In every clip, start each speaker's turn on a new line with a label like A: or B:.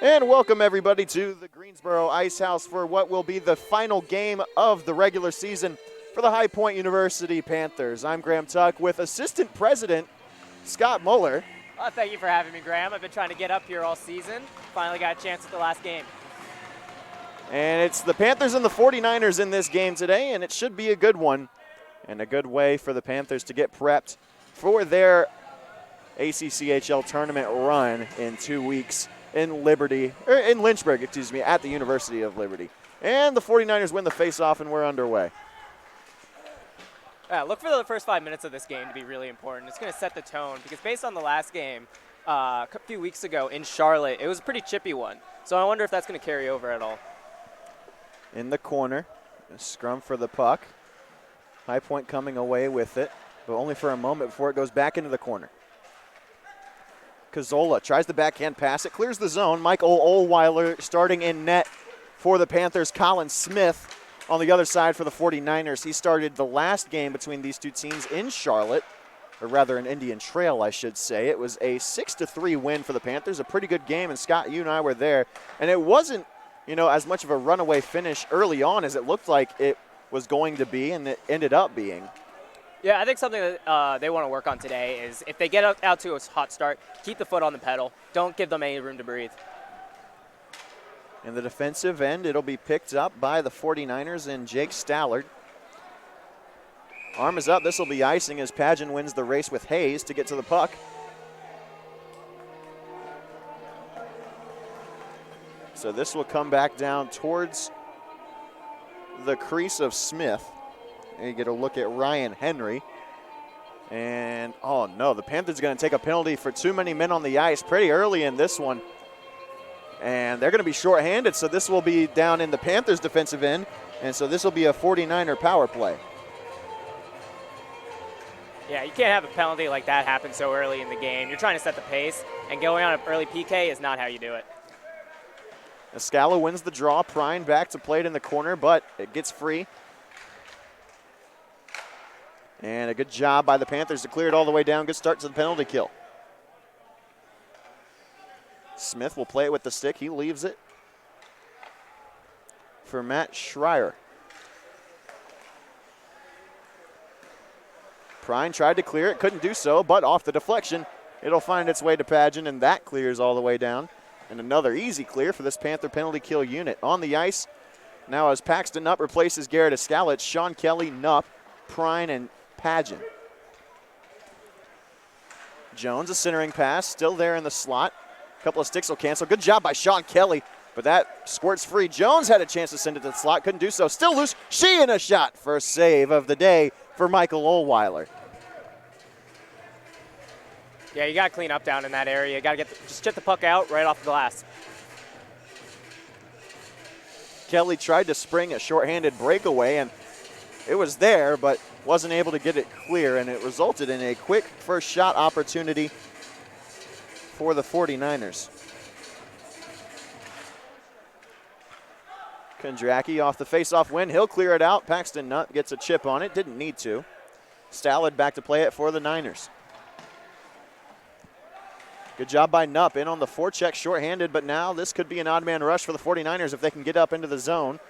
A: And welcome everybody to the Greensboro Ice House for what will be the final game of the regular season for the High Point University Panthers. I'm Graham Tuck with Assistant President Scott Muller.
B: Thank you for having me, Graham. I've been trying to get up here all season. Finally got a chance at the last game.
A: And it's the Panthers and the 49ers in this game today, and it should be a good one and a good way for the Panthers to get prepped for their ACCHL tournament run in 2 weeks in Lynchburg, at the University of Liberty. And the 49ers win the face-off, and we're underway.
B: Look for the first 5 minutes of this game to be really important. It's going to set the tone because based on the last game a few weeks ago in Charlotte, it was a pretty chippy one. So I wonder if that's going to carry over at all.
A: In the corner, a scrum for the puck. High Point coming away with it, but only for a moment before it goes back into the corner. Cazzola tries the backhand pass. It clears the zone. Michael Ohlweiler starting in net for the Panthers. Colin Smith on the other side for the 49ers. He started the last game between these two teams in Charlotte, or rather in Indian Trail, I should say. It was a 6-3 win for the Panthers, a pretty good game, and Scott, you and I were there. And it wasn't, as much of a runaway finish early on as it looked like it was going to be, and it ended up being.
B: Yeah, I think something that they want to work on today is if they get out to a hot start, keep the foot on the pedal. Don't give them any room to breathe.
A: In the defensive end, it'll be picked up by the 49ers and Jake Stallard. Arm is up. This will be icing as Pageant wins the race with Hayes to get to the puck. So this will come back down towards the crease of Smith. And you get a look at Ryan Henry. And, oh no, the Panthers are going to take a penalty for too many men on the ice pretty early in this one. And they're going to be shorthanded, so this will be down in the Panthers' defensive end. And so this will be a 49er power play.
B: Yeah, you can't have a penalty like that happen so early in the game. You're trying to set the pace, and going on an early PK is not how you do it.
A: Escala wins the draw. Prine back to play it in the corner, but it gets free. And a good job by the Panthers to clear it all the way down. Good start to the penalty kill. Smith will play it with the stick. He leaves it for Matt Schreier. Prine tried to clear it, couldn't do so, but off the deflection, it'll find its way to Pageant, and that clears all the way down. And another easy clear for this Panther penalty kill unit. On the ice, now as Paxton Nupp replaces Garrett Escala, it's Sean Kelly, Nupp, Prine, and Pageant. Jones, a centering pass, still there in the slot. A couple of sticks will cancel. Good job by Sean Kelly, but that squirts free. Jones had a chance to send it to the slot, couldn't do so. Still loose. Sheehan a shot. First save of the day for Michael Ohlweiler.
B: Yeah, you got to clean up down in that area. You got to just chip the puck out right off the glass.
A: Kelly tried to spring a shorthanded breakaway, and it was there, but wasn't able to get it clear, and it resulted in a quick first shot opportunity for the 49ers. Kondracki off the face-off win. He'll clear it out. Paxton Nutt gets a chip on it. Didn't need to. Stallard back to play it for the Niners. Good job by Nupp in on the forecheck, shorthanded, but now this could be an odd man rush for the 49ers if they can get up into the zone.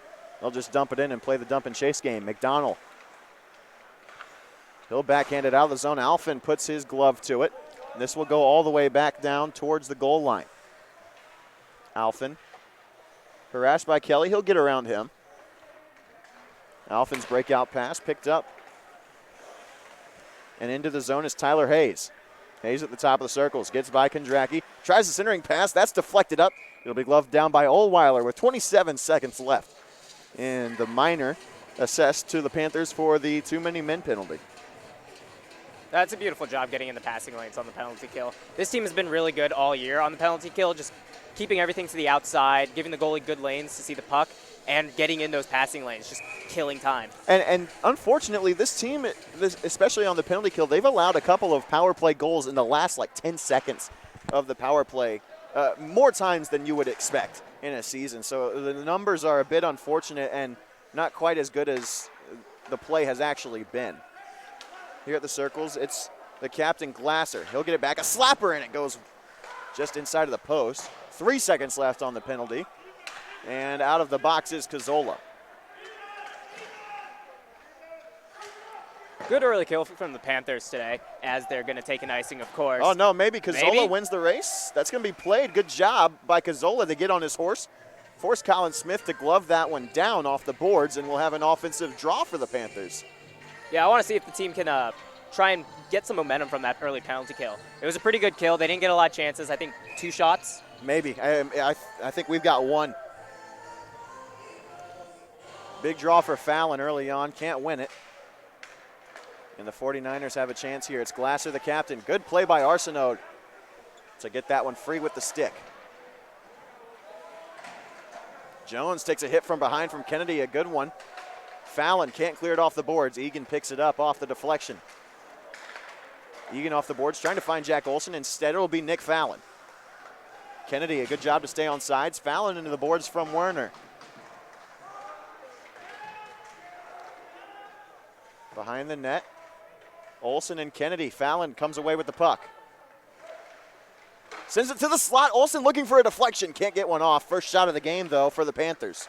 A: They'll just dump it in and play the dump and chase game. McDonald. He'll backhand it out of the zone. Alphin puts his glove to it. This will go all the way back down towards the goal line. Alphin harassed by Kelly. He'll get around him. Alphin's breakout pass picked up. And into the zone is Tyler Hayes. Hayes at the top of the circles. Gets by Kondracki. Tries the centering pass. That's deflected up. It'll be gloved down by Ohlweiler with 27 seconds left. And the minor assessed to the Panthers for the too many men penalty.
B: That's a beautiful job getting in the passing lanes on the penalty kill. This team has been really good all year on the penalty kill, just keeping everything to the outside, giving the goalie good lanes to see the puck, and getting in those passing lanes, just killing time.
A: And unfortunately, this team, especially on the penalty kill, they've allowed a couple of power play goals in the last 10 seconds of the power play, more times than you would expect in a season. So the numbers are a bit unfortunate and not quite as good as the play has actually been. Here at the circles, it's the captain Glasser. He'll get it back. A slapper, and it goes just inside of the post. 3 seconds left on the penalty. And out of the box is Cazzola.
B: Good early kill from the Panthers today, as they're going to take an icing, of course.
A: Oh, no, maybe Cazzola wins the race. That's going to be played. Good job by Cazzola to get on his horse. Force Colin Smith to glove that one down off the boards, and we'll have an offensive draw for the Panthers.
B: Yeah, I want to see if the team can try and get some momentum from that early penalty kill. It was a pretty good kill. They didn't get a lot of chances. I think 2 shots.
A: Maybe. I think we've got 1. Big draw for Fallon early on. Can't win it. And the 49ers have a chance here. It's Glasser, the captain. Good play by Arsenault to get that one free with the stick. Jones takes a hit from behind from Kennedy, a good one. Fallon can't clear it off the boards. Egan picks it up off the deflection. Egan off the boards, trying to find Jack Olson. Instead, it'll be Nick Fallon. Kennedy, a good job to stay on sides. Fallon into the boards from Werner. Behind the net, Olson and Kennedy. Fallon comes away with the puck. Sends it to the slot. Olson looking for a deflection. Can't get one off. First shot of the game, though, for the Panthers.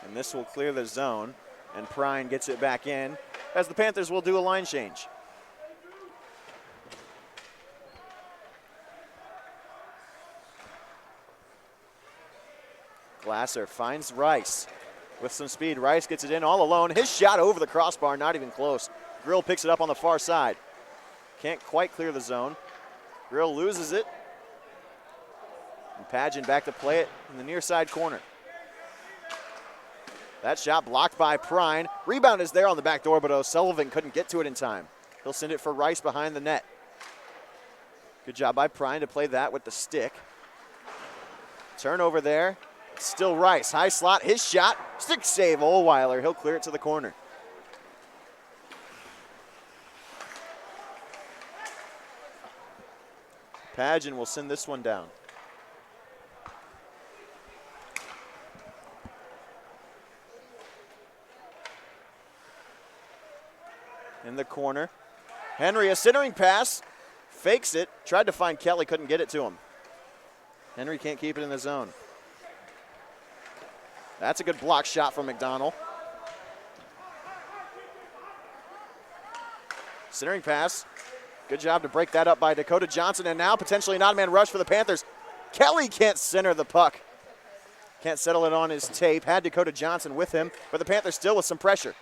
A: And this will clear the zone. And Prine gets it back in, as the Panthers will do a line change. Glasser finds Rice with some speed. Rice gets it in all alone. His shot over the crossbar, not even close. Grill picks it up on the far side. Can't quite clear the zone. Grill loses it. And Padgett back to play it in the near side corner. That shot blocked by Prine. Rebound is there on the back door, but O'Sullivan couldn't get to it in time. He'll send it for Rice behind the net. Good job by Prine to play that with the stick. Turnover there. Still Rice. High slot. His shot. Stick save. Ohlweiler. He'll clear it to the corner. Padgett will send this one down. In the corner. Henry, a centering pass. Fakes it. Tried to find Kelly. Couldn't get it to him. Henry can't keep it in the zone. That's a good block shot from McDonald. Centering pass. Good job to break that up by Dakota Johnson, and now potentially an odd man rush for the Panthers. Kelly can't center the puck. Can't settle it on his tape. Had Dakota Johnson with him, but the Panthers still with some pressure.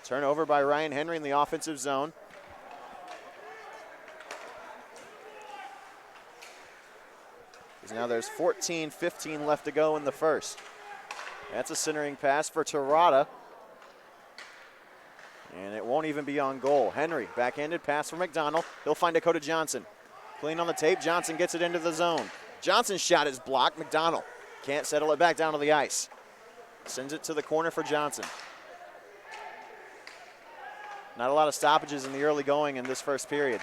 A: Turnover by Ryan Henry in the offensive zone. Now there's 14-15 left to go in the first. That's a centering pass for Terrata. And it won't even be on goal. Henry, backhanded pass for McDonald. He'll find Dakota Johnson. Clean on the tape. Johnson gets it into the zone. Johnson's shot is blocked. McDonald can't settle it back down to the ice. Sends it to the corner for Johnson. Not a lot of stoppages in the early going in this first period.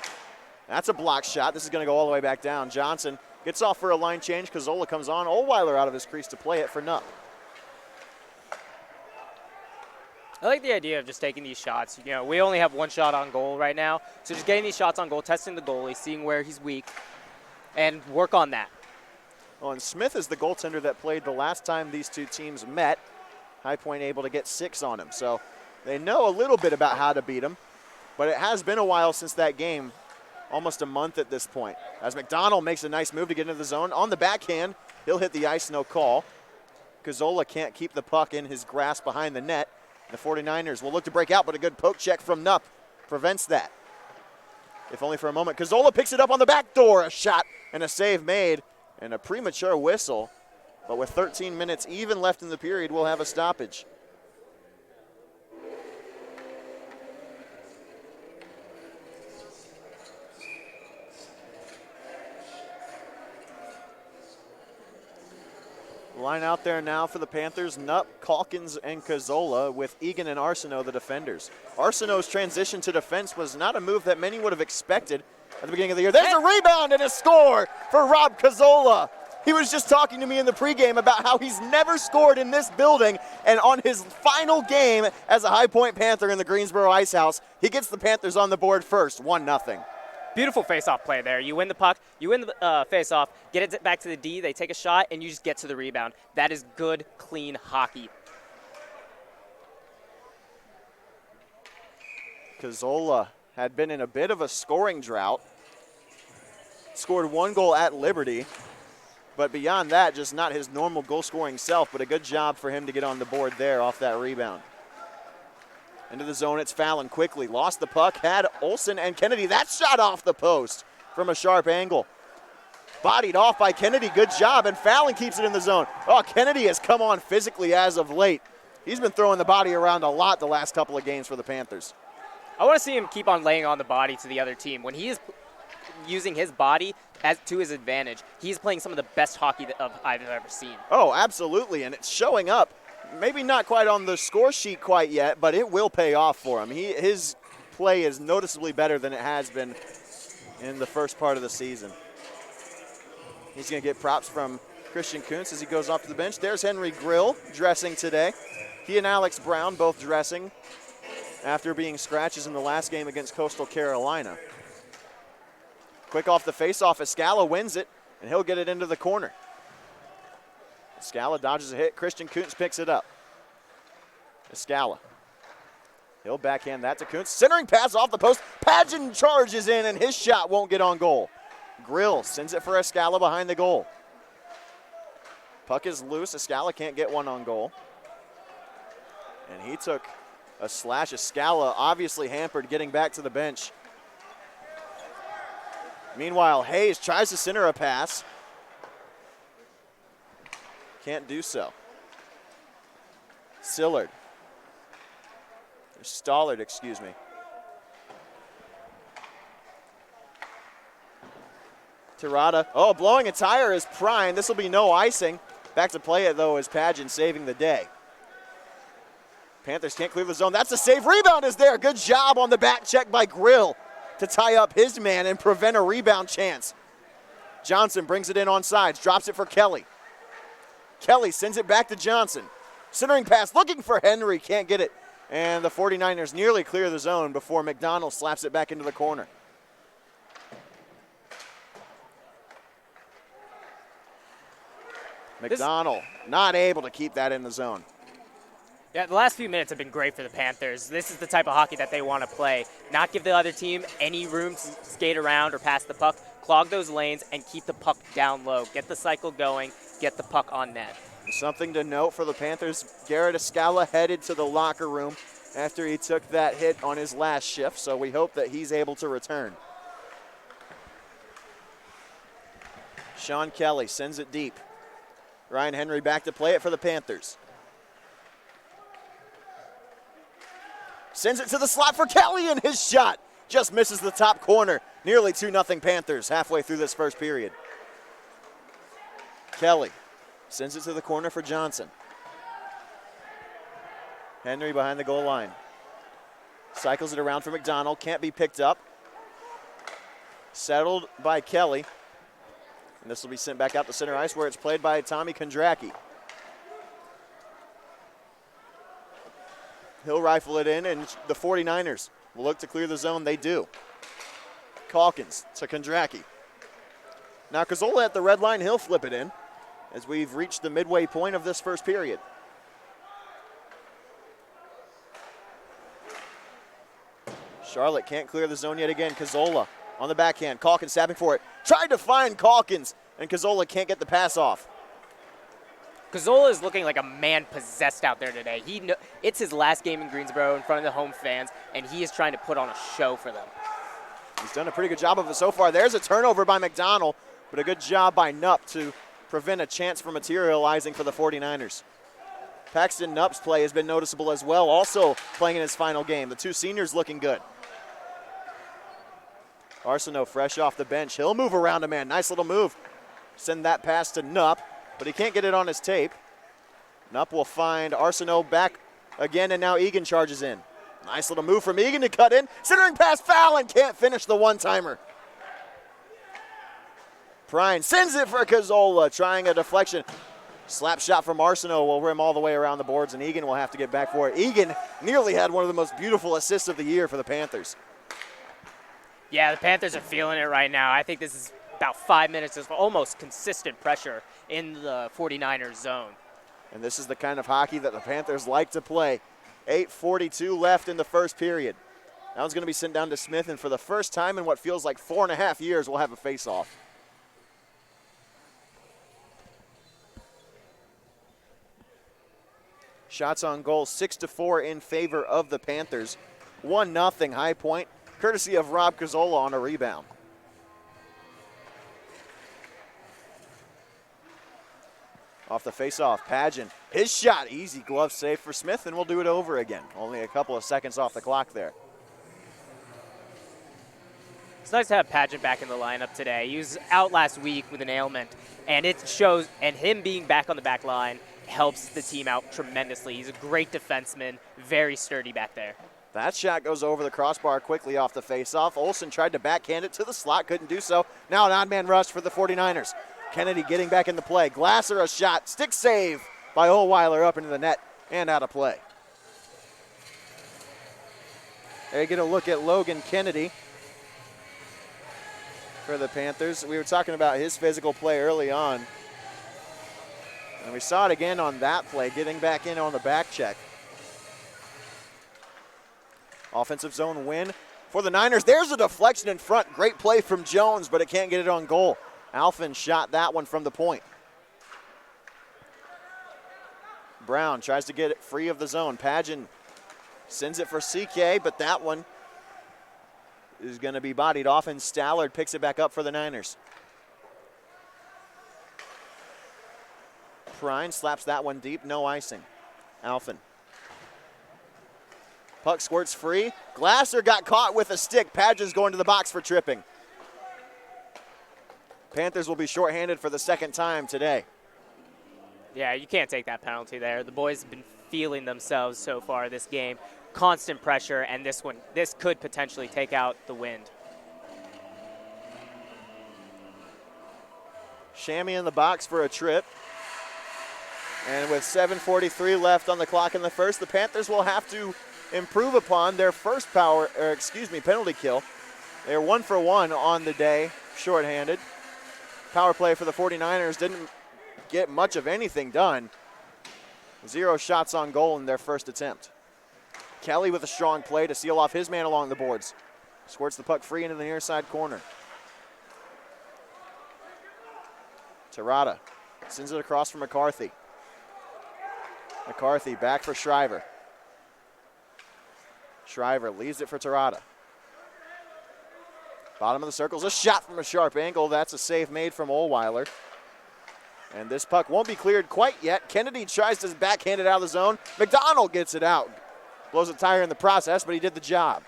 A: That's a block shot. This is going to go all the way back down. Johnson gets off for a line change. Cazzola comes on. Ohlweiler out of his crease to play it for Nupp.
B: I like the idea of just taking these shots. You know, we only have 1 shot on goal right now. So just getting these shots on goal, testing the goalie, seeing where he's weak, and work on that.
A: Well, and Smith is the goaltender that played the last time these two teams met. High Point able to get 6 on him. So they know a little bit about how to beat him. But it has been a while since that game, almost a month at this point. As McDonald makes a nice move to get into the zone. On the backhand, he'll hit the ice, no call. Cazzola can't keep the puck in his grasp behind the net. The 49ers will look to break out, but a good poke check from Nupp prevents that. If only for a moment. Cazzola picks it up on the back door. A shot and a save made and a premature whistle. But with 13 minutes even left in the period, we'll have a stoppage. Line out there now for the Panthers, Nupp, Calkins, and Cazzola, with Egan and Arsenault the defenders. Arsenault's transition to defense was not a move that many would have expected at the beginning of the year. There's a rebound and a score for Rob Cazzola. He was just talking to me in the pregame about how he's never scored in this building, and on his final game as a High Point Panther in the Greensboro Ice House, he gets the Panthers on the board first, 1-0.
B: Beautiful face-off play there. You win the puck, you win the face-off, get it back to the D, they take a shot, and you just get to the rebound. That is good, clean hockey.
A: Cazzola had been in a bit of a scoring drought. Scored 1 goal at Liberty, but beyond that, just not his normal goal-scoring self, but a good job for him to get on the board there off that rebound. Into the zone, it's Fallon quickly. Lost the puck, had Olsen and Kennedy. That shot off the post from a sharp angle. Bodied off by Kennedy, good job, and Fallon keeps it in the zone. Oh, Kennedy has come on physically as of late. He's been throwing the body around a lot the last couple of games for the Panthers.
B: I want to see him keep on laying on the body to the other team. When he is using his body to his advantage, he's playing some of the best hockey that I've ever seen.
A: Oh, absolutely, and it's showing up. Maybe not quite on the score sheet quite yet, but it will pay off for him. His play is noticeably better than it has been in the first part of the season. He's going to get props from Christian Kuntz as he goes off to the bench. There's Henry Grill dressing today. He and Alex Brown both dressing after being scratches in the last game against Coastal Carolina. Quick off the faceoff, Escala wins it, and he'll get it into the corner. Escala dodges a hit. Christian Kuntz picks it up. Escala. He'll backhand that to Kuntz. Centering pass off the post. Pageant charges in, and his shot won't get on goal. Grill sends it for Escala behind the goal. Puck is loose. Escala can't get one on goal. And he took a slash. Escala obviously hampered getting back to the bench. Meanwhile, Hayes tries to center a pass. Can't do so. Stallard, excuse me. Tirada, blowing a tire is Prine. This will be no icing. Back to play it, though, is Pageant saving the day. Panthers can't clear the zone. That's a save. Rebound is there. Good job on the back check by Grill to tie up his man and prevent a rebound chance. Johnson brings it in on sides, drops it for Kelly. Kelly sends it back to Johnson. Centering pass, looking for Henry, can't get it. And the 49ers nearly clear the zone before McDonald slaps it back into the corner. McDonald not able to keep that in the zone.
B: Yeah, the last few minutes have been great for the Panthers. This is the type of hockey that they want to play. Not give the other team any room to skate around or pass the puck, clog those lanes, and keep the puck down low. Get the cycle going, get the puck on net.
A: Something to note for the Panthers, Garrett Escala headed to the locker room after he took that hit on his last shift, so we hope that he's able to return. Sean Kelly sends it deep. Ryan Henry back to play it for the Panthers. Sends it to the slot for Kelly, and his shot just misses the top corner. Nearly 2-0 Panthers halfway through this first period. Kelly sends it to the corner for Johnson. Henry behind the goal line. Cycles it around for McDonald. Can't be picked up. Settled by Kelly. And this will be sent back out to center ice where it's played by Tommy Kondracki. He'll rifle it in, and the 49ers will look to clear the zone. They do. Calkins to Kondracki. Now Cazzola at the red line. He'll flip it in as we've reached the midway point of this first period. Charlotte can't clear the zone yet again. Cazzola on the backhand. Calkins stabbing for it. Tried to find Calkins, and Cazzola can't get the pass off.
B: Cazzola is looking like a man possessed out there today. It's his last game in Greensboro in front of the home fans, and he is trying to put on a show for them.
A: He's done a pretty good job of it so far. There's a turnover by McDonald, but a good job by Knupp to prevent a chance from materializing for the 49ers. Paxton Knupp's play has been noticeable as well, also playing in his final game. The two seniors looking good. Arsenault fresh off the bench. He'll move around a man. Nice little move. Send that pass to Knupp, but he can't get it on his tape. Knupp will find Arsenault back again, and now Egan charges in. Nice little move from Egan to cut in. Centering pass, Fallon can't finish the one-timer. Prine sends it for Cazzola, trying a deflection. Slap shot from Arsenault will rim all the way around the boards, and Egan will have to get back for it. Egan nearly had one of the most beautiful assists of the year for the Panthers.
B: Yeah, the Panthers are feeling it right now. I think this is about 5 minutes of almost consistent pressure in the 49ers zone.
A: And this is the kind of hockey that the Panthers like to play. 8:42 left in the first period. Now it's going to be sent down to Smith, and for the first time in what feels like 4.5 years, we'll have a face-off. Shots on goal, 6-4 in favor of the Panthers. 1-0 High Point, courtesy of Rob Cazzola on a rebound. Off the face-off, Pageant. His shot, easy glove save for Smith, and we'll do it over again. Only a couple of seconds off the clock there.
B: It's nice to have Pageant back in the lineup today. He was out last week with an ailment, and it shows, and him being back on the back line helps the team out tremendously. He's a great defenseman, very sturdy back there.
A: That shot goes over the crossbar quickly off the face-off. Olsen tried to backhand it to the slot, couldn't do so. Now an odd man rush for the 49ers. Kennedy getting back into play. Glasser a shot, stick save by Ohlweiler up into the net and out of play. They get a look at Logan Kennedy for the Panthers. We were talking about his physical play early on. And we saw it again on that play, getting back in on the back check. Offensive zone win for the Niners. There's a deflection in front. Great play from Jones, but it can't get it on goal. Alfin shot that one from the point. Brown tries to get it free of the zone. Pageant sends it for CK, but that one is going to be bodied off, and Stallard picks it back up for the Niners. Prine slaps that one deep, no icing. Alfin. Puck squirts free. Glasser got caught with a stick. Pageant's going to the box for tripping. Panthers will be shorthanded for the second time today.
B: Yeah, you can't take that penalty there. The boys have been feeling themselves so far this game. Constant pressure, and this could potentially take out the Wind.
A: Shammy in the box for a trip. And with 7:43 left on the clock in the first, the Panthers will have to improve upon their first penalty kill. They're 1 for 1 on the day, shorthanded. Power play for the 49ers didn't get much of anything done. 0 shots on goal in their first attempt. Kelly with a strong play to seal off his man along the boards. Squirts the puck free into the near side corner. Terada sends it across for McCarthy. McCarthy back for Shriver. Shriver leaves it for Terada. Bottom of the circle's a shot from a sharp angle. That's a save made from Ohlweiler. And this puck won't be cleared quite yet. Kennedy tries to backhand it out of the zone. McDonald gets it out. Blows a tire in the process, but he did the job.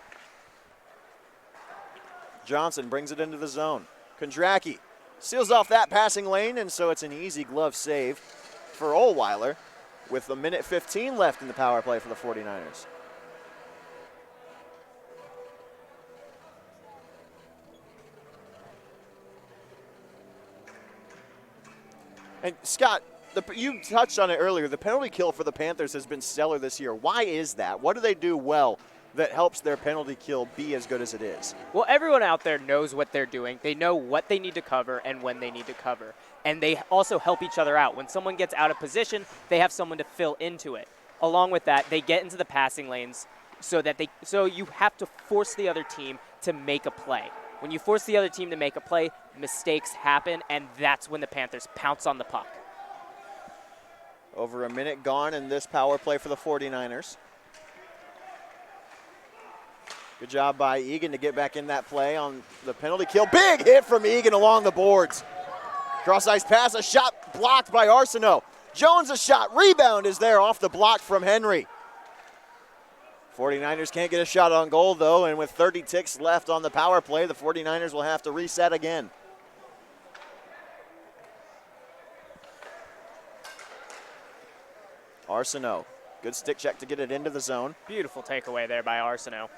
A: Johnson brings it into the zone. Kondracki seals off that passing lane, and so it's an easy glove save for Ohlweiler with 1:15 left in the power play for the 49ers. And Scott, you touched on it earlier. The penalty kill for the Panthers has been stellar this year. Why is that? What do they do well that helps their penalty kill be as good as it is?
B: Well, everyone out there knows what they're doing. They know what they need to cover and when they need to cover. And they also help each other out. When someone gets out of position, they have someone to fill into it. Along with that, they get into the passing lanes so you have to force the other team to make a play. When you force the other team to make a play, mistakes happen, and that's when the Panthers pounce on the puck.
A: Over a minute gone in this power play for the 49ers. Good job by Egan to get back in that play on the penalty kill. Big hit from Egan along the boards. Cross-ice pass, a shot blocked by Arsenault. Jones a shot, rebound is there off the block from Henry. 49ers can't get a shot on goal, though, and with 30 ticks left on the power play, the 49ers will have to reset again. Arsenault, good stick check to get it into the zone.
B: Beautiful takeaway there by Arsenault.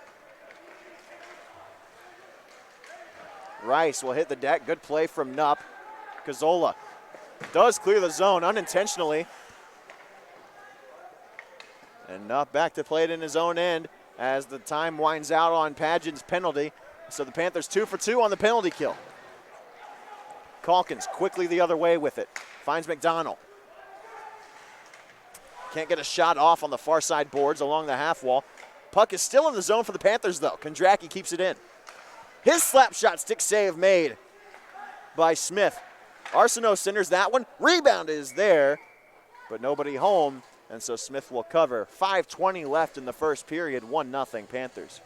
A: Rice will hit the deck, good play from Nupp. Cazzola does clear the zone unintentionally. And Nupp back to play it in his own end as the time winds out on Pageant's penalty. So the Panthers 2 for 2 on the penalty kill. Calkins quickly the other way with it. Finds McDonald. Can't get a shot off on the far side boards along the half wall. Puck is still in the zone for the Panthers, though. Kondracki keeps it in. His slap shot stick save made by Smith. Arsenault centers that one. Rebound is there, but nobody home, and so Smith will cover. 5:20 left in the first period, 1-0 Panthers.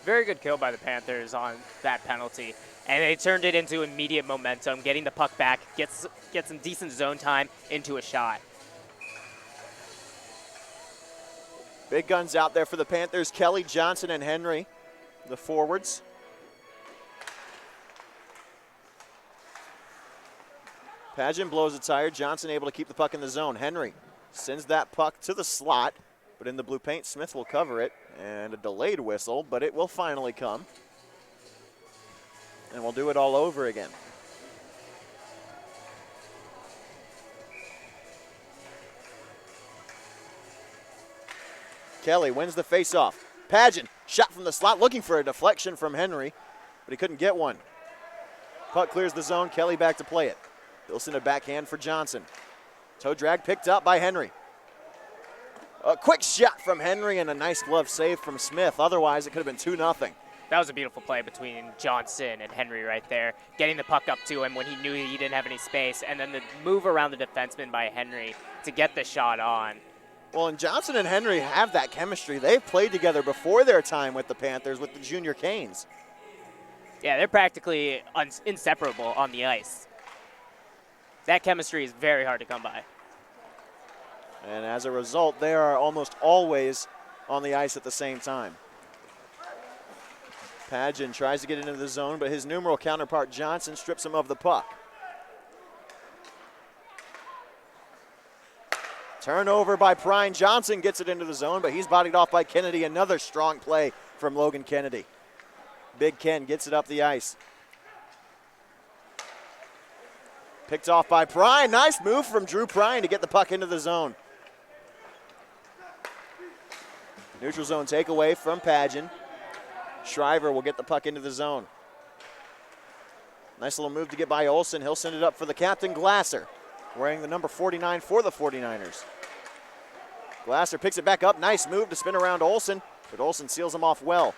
B: Very good kill by the Panthers on that penalty. And they turned it into immediate momentum, getting the puck back, get some decent zone time into a shot.
A: Big guns out there for the Panthers. Kelly, Johnson, and Henry, the forwards. Pageant blows a tire. Johnson able to keep the puck in the zone. Henry sends that puck to the slot, but in the blue paint, Smith will cover it. And a delayed whistle, but it will finally come. And we'll do it all over again. Kelly wins the faceoff. Pageant shot from the slot, looking for a deflection from Henry, but he couldn't get one. Puck clears the zone. Kelly back to play it. He'll send a backhand for Johnson. Toe drag picked up by Henry. A quick shot from Henry and a nice glove save from Smith. Otherwise, it could have been 2-0.
B: That was a beautiful play between Johnson and Henry right there, getting the puck up to him when he knew he didn't have any space, and then the move around the defenseman by Henry to get the shot on.
A: Well, and Johnson and Henry have that chemistry. They've played together before their time with the Panthers, with the junior Canes.
B: Yeah, they're practically inseparable on the ice. That chemistry is very hard to come by.
A: And as a result, they are almost always on the ice at the same time. Pageant tries to get into the zone, but his numeral counterpart Johnson strips him of the puck. Turnover by Prine. Johnson gets it into the zone, but he's bodied off by Kennedy. Another strong play from Logan Kennedy. Big Ken gets it up the ice. Picked off by Prine. Nice move from Drew Prine to get the puck into the zone. Neutral zone takeaway from Pageant. Shriver will get the puck into the zone. Nice little move to get by Olsen. He'll send it up for the captain, Glasser, wearing the number 49 for the 49ers. Glasser picks it back up. Nice move to spin around Olsen, but Olsen seals him off well.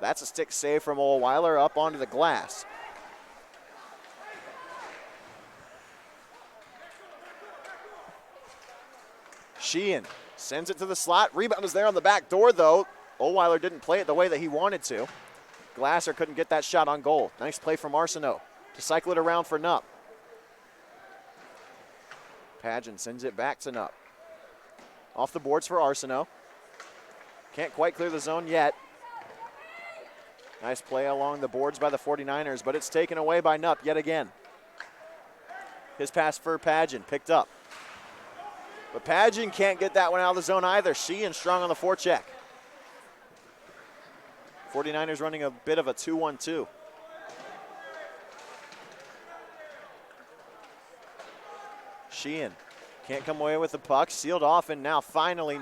A: That's a stick save from Ohlweiler up onto the glass. Sheehan sends it to the slot. Rebound is there on the back door, though. Ohlweiler didn't play it the way that he wanted to. Glasser couldn't get that shot on goal. Nice play from Arsenault to cycle it around for Nupp. Pageant sends it back to Nupp. Off the boards for Arsenault. Can't quite clear the zone yet. Nice play along the boards by the 49ers, but it's taken away by Nupp yet again. His pass for Pageant, picked up. But Pageant can't get that one out of the zone either. Sheehan strong on the forecheck. 49ers running a bit of a 2-1-2. Sheehan can't come away with the puck. Sealed off, and now finally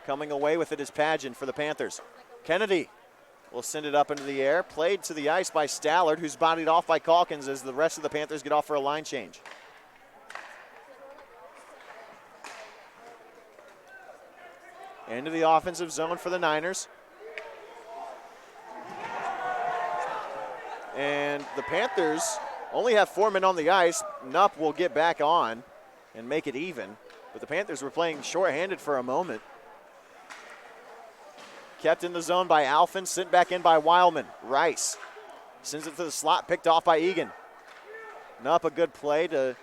A: coming away with it is Pageant for the Panthers. Kennedy will send it up into the air. Played to the ice by Stallard, who's bodied off by Calkins as the rest of the Panthers get off for a line change. Into the offensive zone for the Niners. And the Panthers only have 4 men on the ice. Nupp will get back on and make it even. But the Panthers were playing shorthanded for a moment. Kept in the zone by Alphen, sent back in by Wildman. Rice sends it to the slot, picked off by Egan. Nupp, a good play to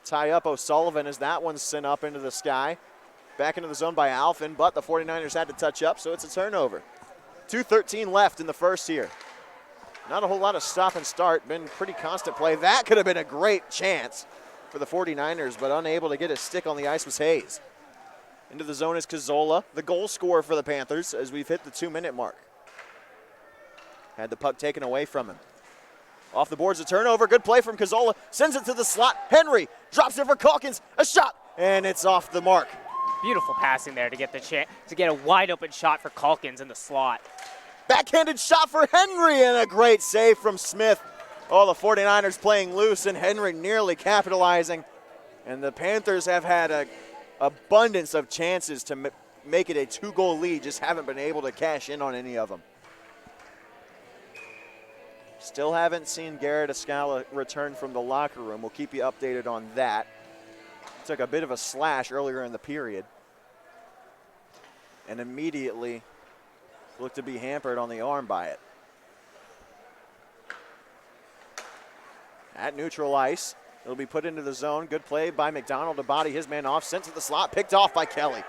A: tie up O'Sullivan as that one's sent up into the sky. Back into the zone by Alphen, but the 49ers had to touch up, so it's a turnover. 2:13 left in the first here. Not a whole lot of stop and start, been pretty constant play. That could have been a great chance for the 49ers, but unable to get his stick on the ice was Hayes. Into the zone is Cazzola, the goal scorer for the Panthers as we've hit the 2-minute mark. Had the puck taken away from him. Off the boards, a turnover, good play from Cazzola, sends it to the slot. Henry drops it for Calkins, a shot, and it's off the mark.
B: Beautiful passing there to get the chance to get a wide open shot for Calkins in the slot.
A: Backhanded shot for Henry and a great save from Smith. Oh, the 49ers playing loose and Henry nearly capitalizing. And the Panthers have had an abundance of chances to make it a 2-goal lead, just haven't been able to cash in on any of them. Still haven't seen Garrett Escala return from the locker room. We'll keep you updated on that. Took a bit of a slash earlier in the period and immediately looked to be hampered on the arm by it. At neutral ice, it'll be put into the zone. Good play by McDonald to body his man off. Sent to the slot, picked off by Kelly.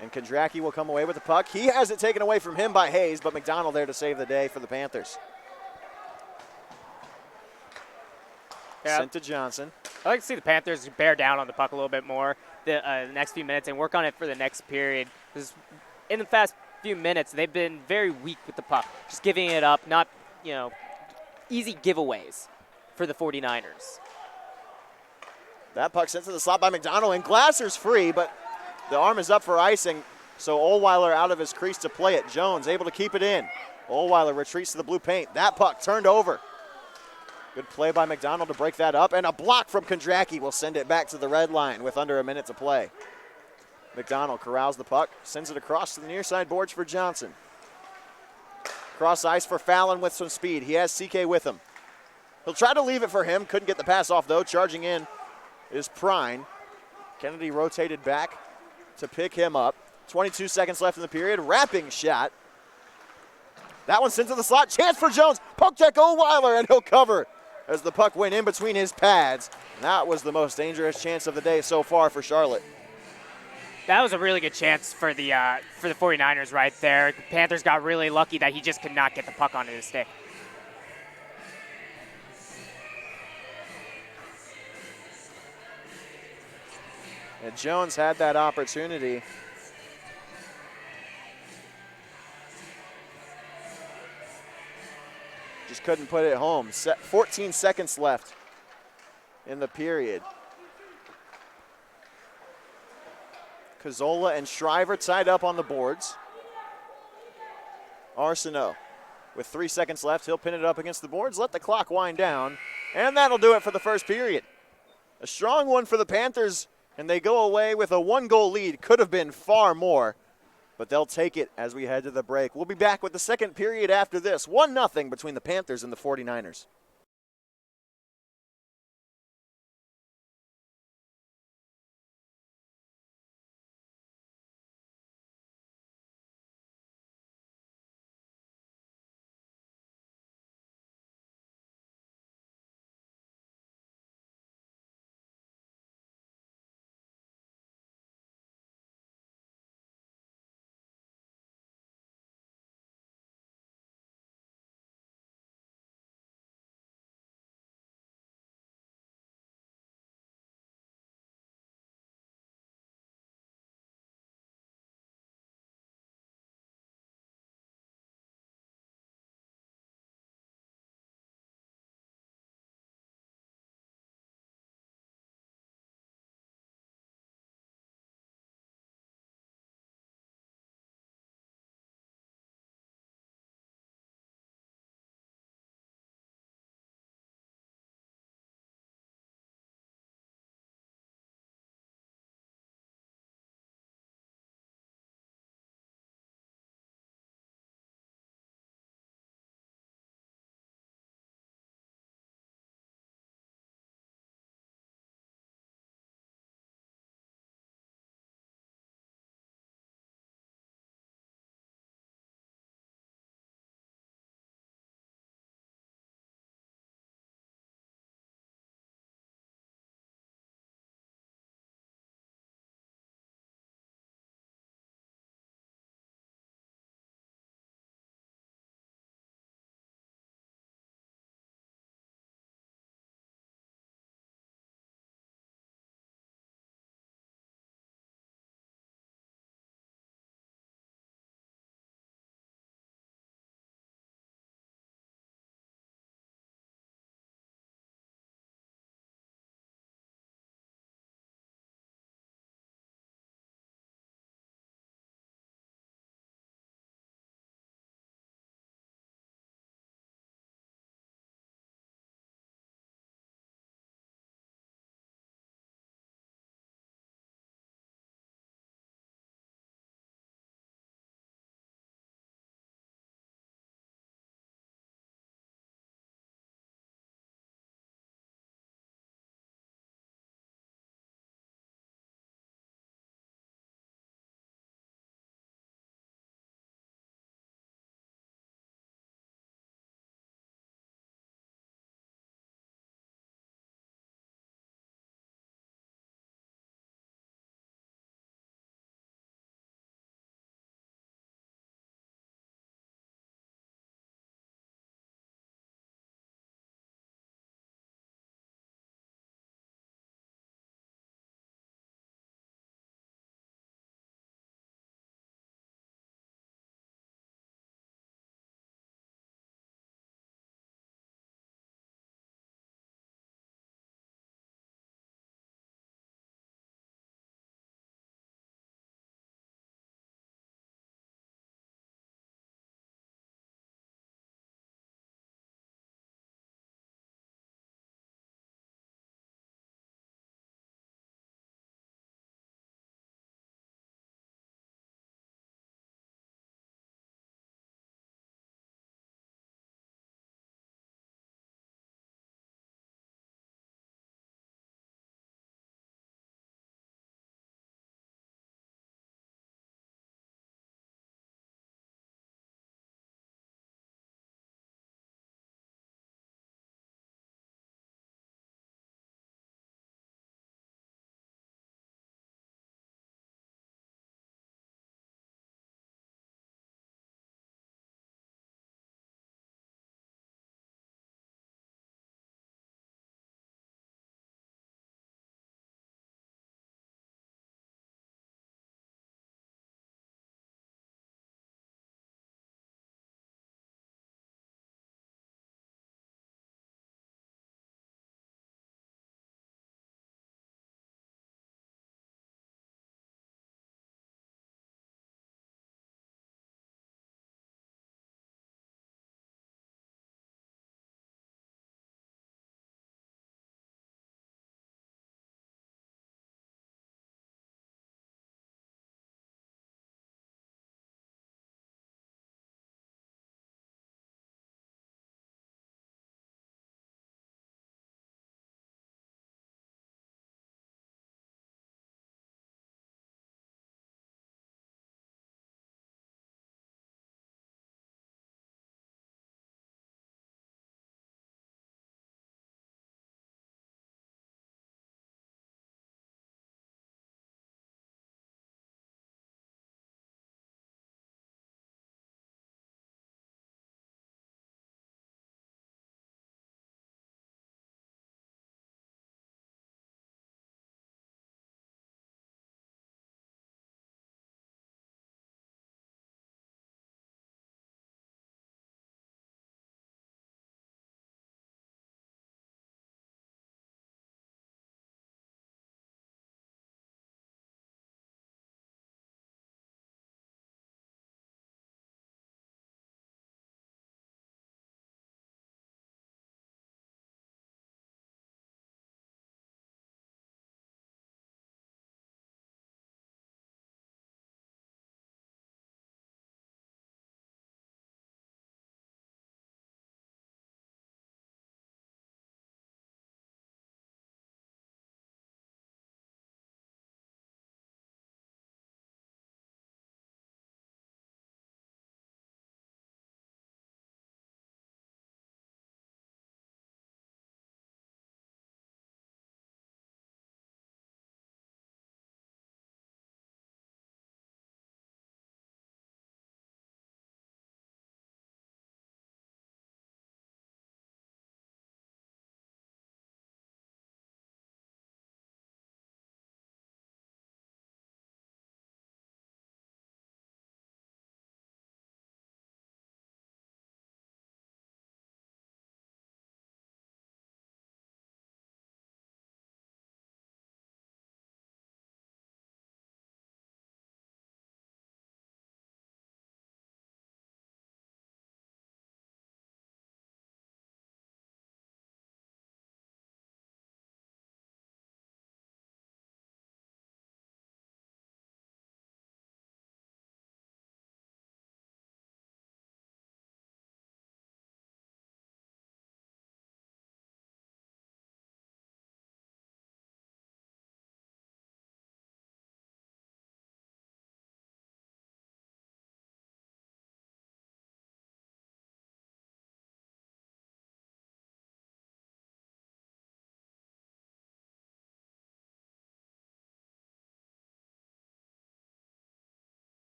A: And Kondracki will come away with the puck. He has it taken away from him by Hayes, but McDonald there to save the day for the Panthers.
B: Yeah.
A: Sent to Johnson.
B: I like to see the Panthers bear down on the puck a little bit more the next few minutes and work on it for the next period. Because in the past few minutes, they've been very weak with the puck, just giving it up, not, easy giveaways for the 49ers.
A: That puck sent to the slot by McDonald, and Glasser's free, but the arm is up for icing, so Ohlweiler out of his crease to play it. Jones able to keep it in. Ohlweiler retreats to the blue paint. That puck turned over. Good play by McDonald to break that up, and a block from Kondracki will send it back to the red line with under a minute to play. McDonald corrals the puck, sends it across to the near side boards for Johnson. Cross ice for Fallon with some speed. He has CK with him. He'll try to leave it for him. Couldn't get the pass off, though. Charging in is Prine. Kennedy rotated back to pick him up. 22 seconds left in the period. Wrapping shot. That one sent to the slot. Chance for Jones. Poke check Ohlweiler, and he'll cover as the puck went in between his pads. That was the most dangerous chance of the day so far for Charlotte.
B: That was a really good chance for the 49ers right there. The Panthers got really lucky that he just could not get the puck onto his stick.
A: And Jones had that opportunity. Just couldn't put it home. 14 seconds left in the period. Cazzola and Shriver tied up on the boards. Arsenault with 3 seconds left. He'll pin it up against the boards, let the clock wind down, and that'll do it for the first period. A strong one for the Panthers, and they go away with a 1-goal lead. Could have been far more, but they'll take it as we head to the break. We'll be back with the second period after this. 1-0 between the Panthers and the 49ers.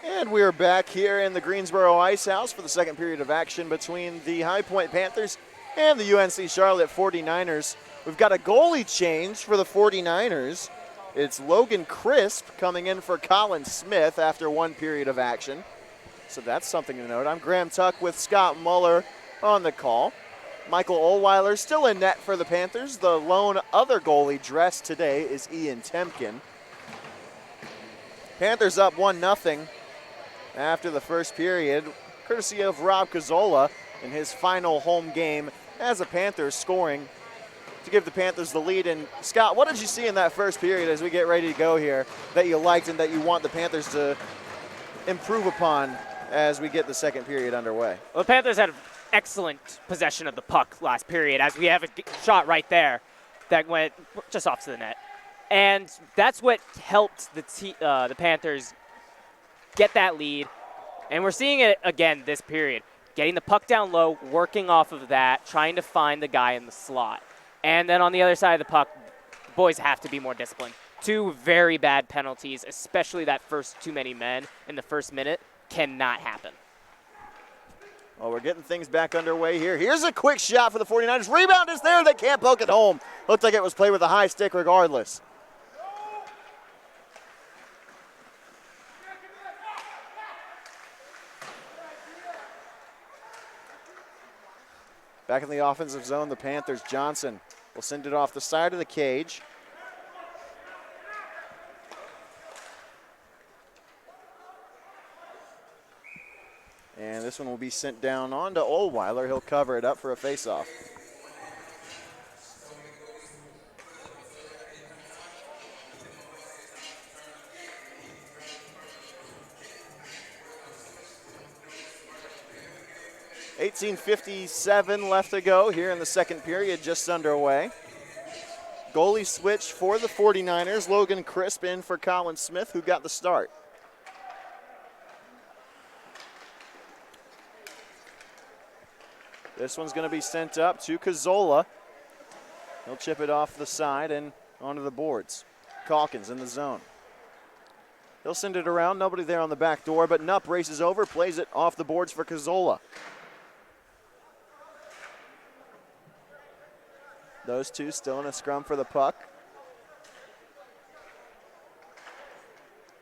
A: And we're back here in the Greensboro Ice House for the second period of action between the High Point Panthers and the UNC Charlotte 49ers. We've got a goalie change for the 49ers. It's Logan Crisp coming in for Colin Smith after one period of action. So that's something to note. I'm Graham Tuck with Scott Muller on the call. Michael Ohlweiler still in net for the Panthers. The lone other goalie dressed today is Ian Temkin. Panthers up 1-0 after the first period, courtesy of Rob Cazzola in his final home game as a Panthers, scoring to give the Panthers the lead. And Scott, what did you see in that first period as we get ready to go here that you liked and that you want the Panthers to improve upon as we get the second period underway?
B: Well, the Panthers had excellent possession of the puck last period, as we have a shot right there that went just off to the net. And that's what helped the Panthers get that lead. And we're seeing it again this period. Getting the puck down low, working off of that, trying to find the guy in the slot. And then on the other side of the puck, the boys have to be more disciplined. Two very bad penalties, especially that first too many men in the first minute, cannot happen.
A: Well, we're getting things back underway here. Here's a quick shot for the 49ers. Rebound is there. They can't poke it home. Looked like it was played with a high stick regardless. Back in the offensive zone, the Panthers. Johnson will send it off the side of the cage. And this one will be sent down on to Ohlweiler. He'll cover it up for a faceoff. .57 left to go here in the second period, just underway. Goalie switch for the 49ers. Logan Crisp in for Colin Smith, who got the start. This one's going to be sent up to Cazzola. He'll chip it off the side and onto the boards. Calkins in the zone. He'll send it around. Nobody there on the back door, but Nupp races over, plays it off the boards for Cazzola. Those two still in a scrum for the puck.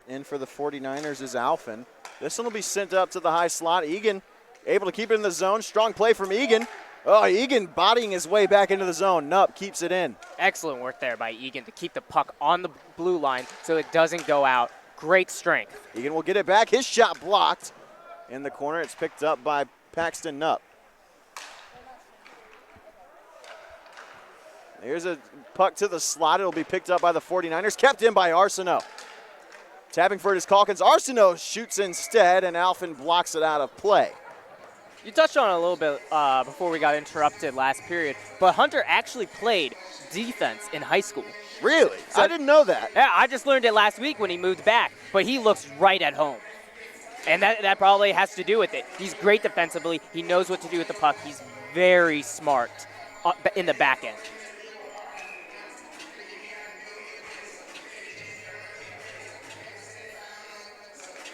A: In for the 49ers is Alphen. This one will be sent up to the high slot. Egan able to keep it in the zone. Strong play from Egan. Oh, Egan bodying his way back into the zone. Nupp keeps it in.
B: Excellent work there by Egan to keep the puck on the blue line so it doesn't go out. Great strength.
A: Egan will get it back. His shot blocked in the corner. It's picked up by Paxton Nupp. Here's a puck to the slot. It'll be picked up by the 49ers. Kept in by Arsenault. Tapping for it is Calkins. Arsenault shoots instead, and Alphen blocks it out of play.
B: You touched on it a little bit before we got interrupted last period, but Hunter actually played defense in high school.
A: Really?
B: So,
A: I didn't know that.
B: Yeah, I just learned it last week when he moved back, but he looks right at home. And that probably has to do with it. He's great defensively. He knows what to do with the puck. He's very smart in the back end.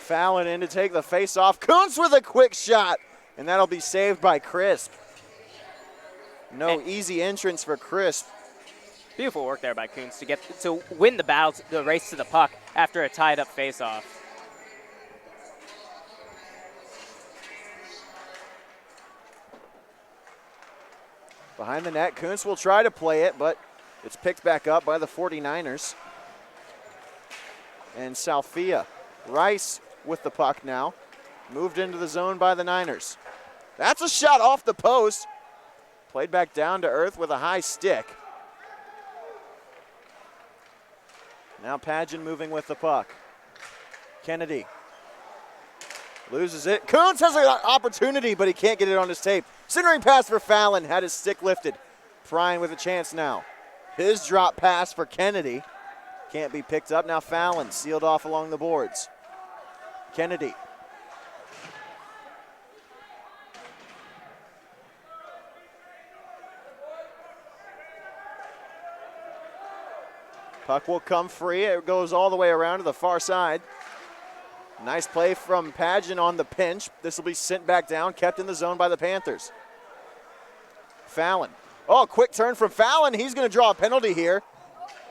A: Fallon in to take the face-off. Kuntz with a quick shot, and that'll be saved by Crisp. No easy entrance for Crisp.
B: Beautiful work there by Kuntz to win the battle, the race to the puck after a tied-up face-off.
A: Behind the net, Kuntz will try to play it, but it's picked back up by the 49ers. And Salfia. Rice with the puck now. Moved into the zone by the Niners. That's a shot off the post. Played back down to earth with a high stick. Now Padgett moving with the puck. Kennedy loses it. Kuntz has an opportunity, but he can't get it on his tape. Centering pass for Fallon, had his stick lifted. Prine with a chance now. His drop pass for Kennedy. Can't be picked up. Now Fallon sealed off along the boards. Kennedy. Puck will come free. It goes all the way around to the far side. Nice play from Pageant on the pinch. This will be sent back down, kept in the zone by the Panthers. Fallon. Oh, quick turn from Fallon. He's going to draw a penalty here.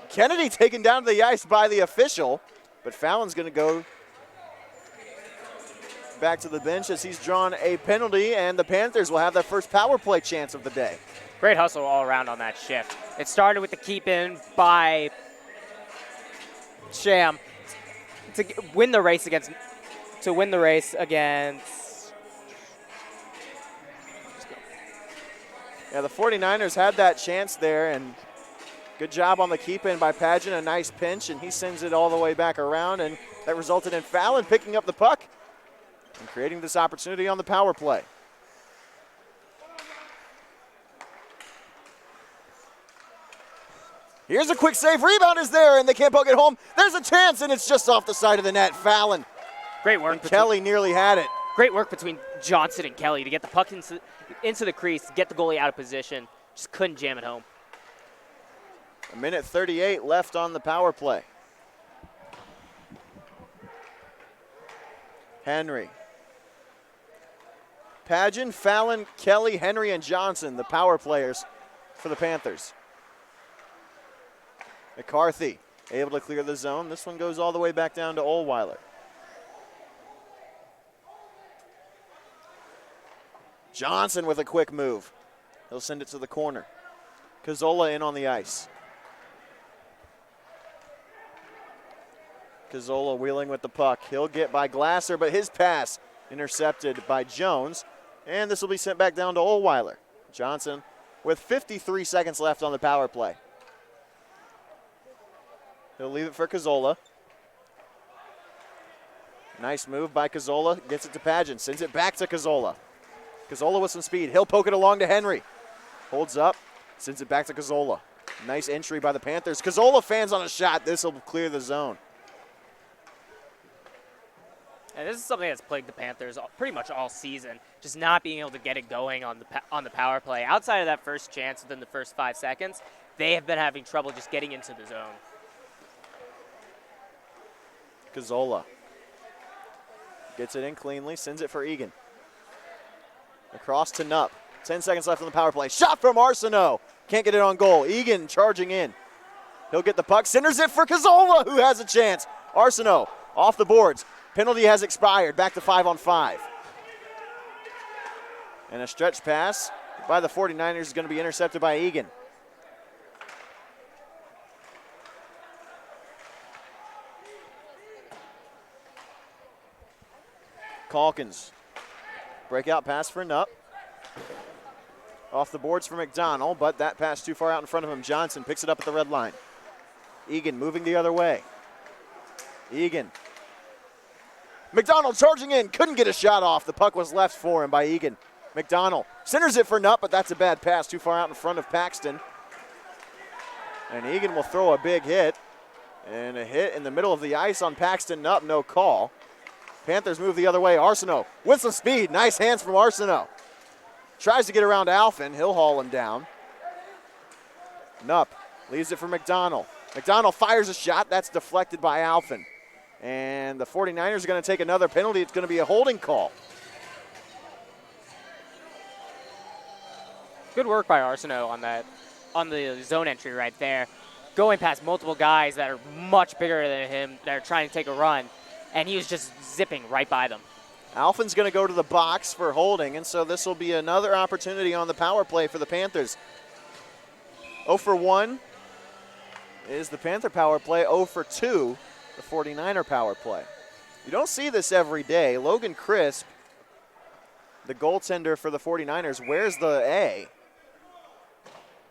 A: Kennedy taken down to the ice by the official, but Fallon's going to go back to the bench as he's drawn a penalty, and the Panthers will have their first power play chance of the day.
B: Great hustle all around on that shift. It started with the keep in by Sham to win the race against.
A: Yeah, the 49ers had that chance there, and good job on the keep in by Pageant. A nice pinch, and he sends it all the way back around, and that resulted in Fallon picking up the puck and creating this opportunity on the power play. Here's a quick save. Rebound is there, and they can't poke it home. There's a chance, and it's just off the side of the net. Fallon.
B: Great work.
A: Kelly nearly had it.
B: Great work between Johnson and Kelly to get the puck into the crease, get the goalie out of position. Just couldn't jam it home.
A: 1:38 left on the power play. Henry. Pageant, Fallon, Kelly, Henry, and Johnson, the power players for the Panthers. McCarthy able to clear the zone. This one goes all the way back down to Ohlweiler. Johnson with a quick move. He'll send it to the corner. Cazzola in on the ice. Cazzola wheeling with the puck. He'll get by Glasser, but his pass intercepted by Jones. And this will be sent back down to Ohlweiler. Johnson with 53 seconds left on the power play. He'll leave it for Cazzola. Nice move by Cazzola. Gets it to Pageant. Sends it back to Cazzola. Cazzola with some speed. He'll poke it along to Henry. Holds up. Sends it back to Cazzola. Nice entry by the Panthers. Cazzola fans on a shot. This will clear the zone.
B: And this is something that's plagued the Panthers pretty much all season, just not being able to get it going on the power play. Outside of that first chance within the first 5 seconds, they have been having trouble just getting into the zone.
A: Cazzola gets it in cleanly, sends it for Egan. Across to Nupp. 10 seconds left on the power play. Shot from Arsenault. Can't get it on goal. Egan charging in. He'll get the puck. Centers it for Cazzola, who has a chance. Arsenault off the boards. Penalty has expired. Back to 5-on-5. And a stretch pass by the 49ers is going to be intercepted by Egan. Calkins. Breakout pass for Nupp. Off the boards for McDonald, but that pass too far out in front of him. Johnson picks it up at the red line. Egan moving the other way. Egan. McDonald charging in, couldn't get a shot off. The puck was left for him by Egan. McDonald centers it for Nupp, but that's a bad pass too far out in front of Paxton. And Egan will throw a big hit. And a hit in the middle of the ice on Paxton Nupp, no call. Panthers move the other way. Arsenault with some speed. Nice hands from Arsenault. Tries to get around Alphin. He'll haul him down. Nupp leaves it for McDonald. McDonald fires a shot. That's deflected by Alphin. And the 49ers are going to take another penalty. It's going to be a holding call.
B: Good work by Arsenault on the zone entry right there. Going past multiple guys that are much bigger than him that are trying to take a run. And he was just zipping right by them.
A: Alphin's going to go to the box for holding, and so this will be another opportunity on the power play for the Panthers. 0 for 1 is the Panther power play. 0 for 2, the 49er power play. You don't see this every day. Logan Crisp, the goaltender for the 49ers, wears the A.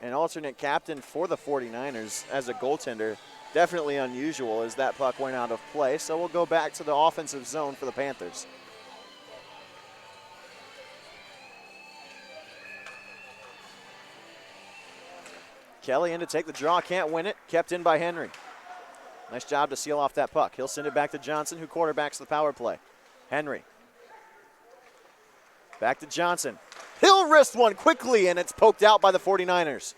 A: An alternate captain for the 49ers as a goaltender. Definitely unusual as that puck went out of play. So we'll go back to the offensive zone for the Panthers. Kelly in to take the draw, can't win it. Kept in by Henry. Nice job to seal off that puck. He'll send it back to Johnson, who quarterbacks the power play. Henry. Back to Johnson. He'll wrist one quickly, and it's poked out by the 49ers.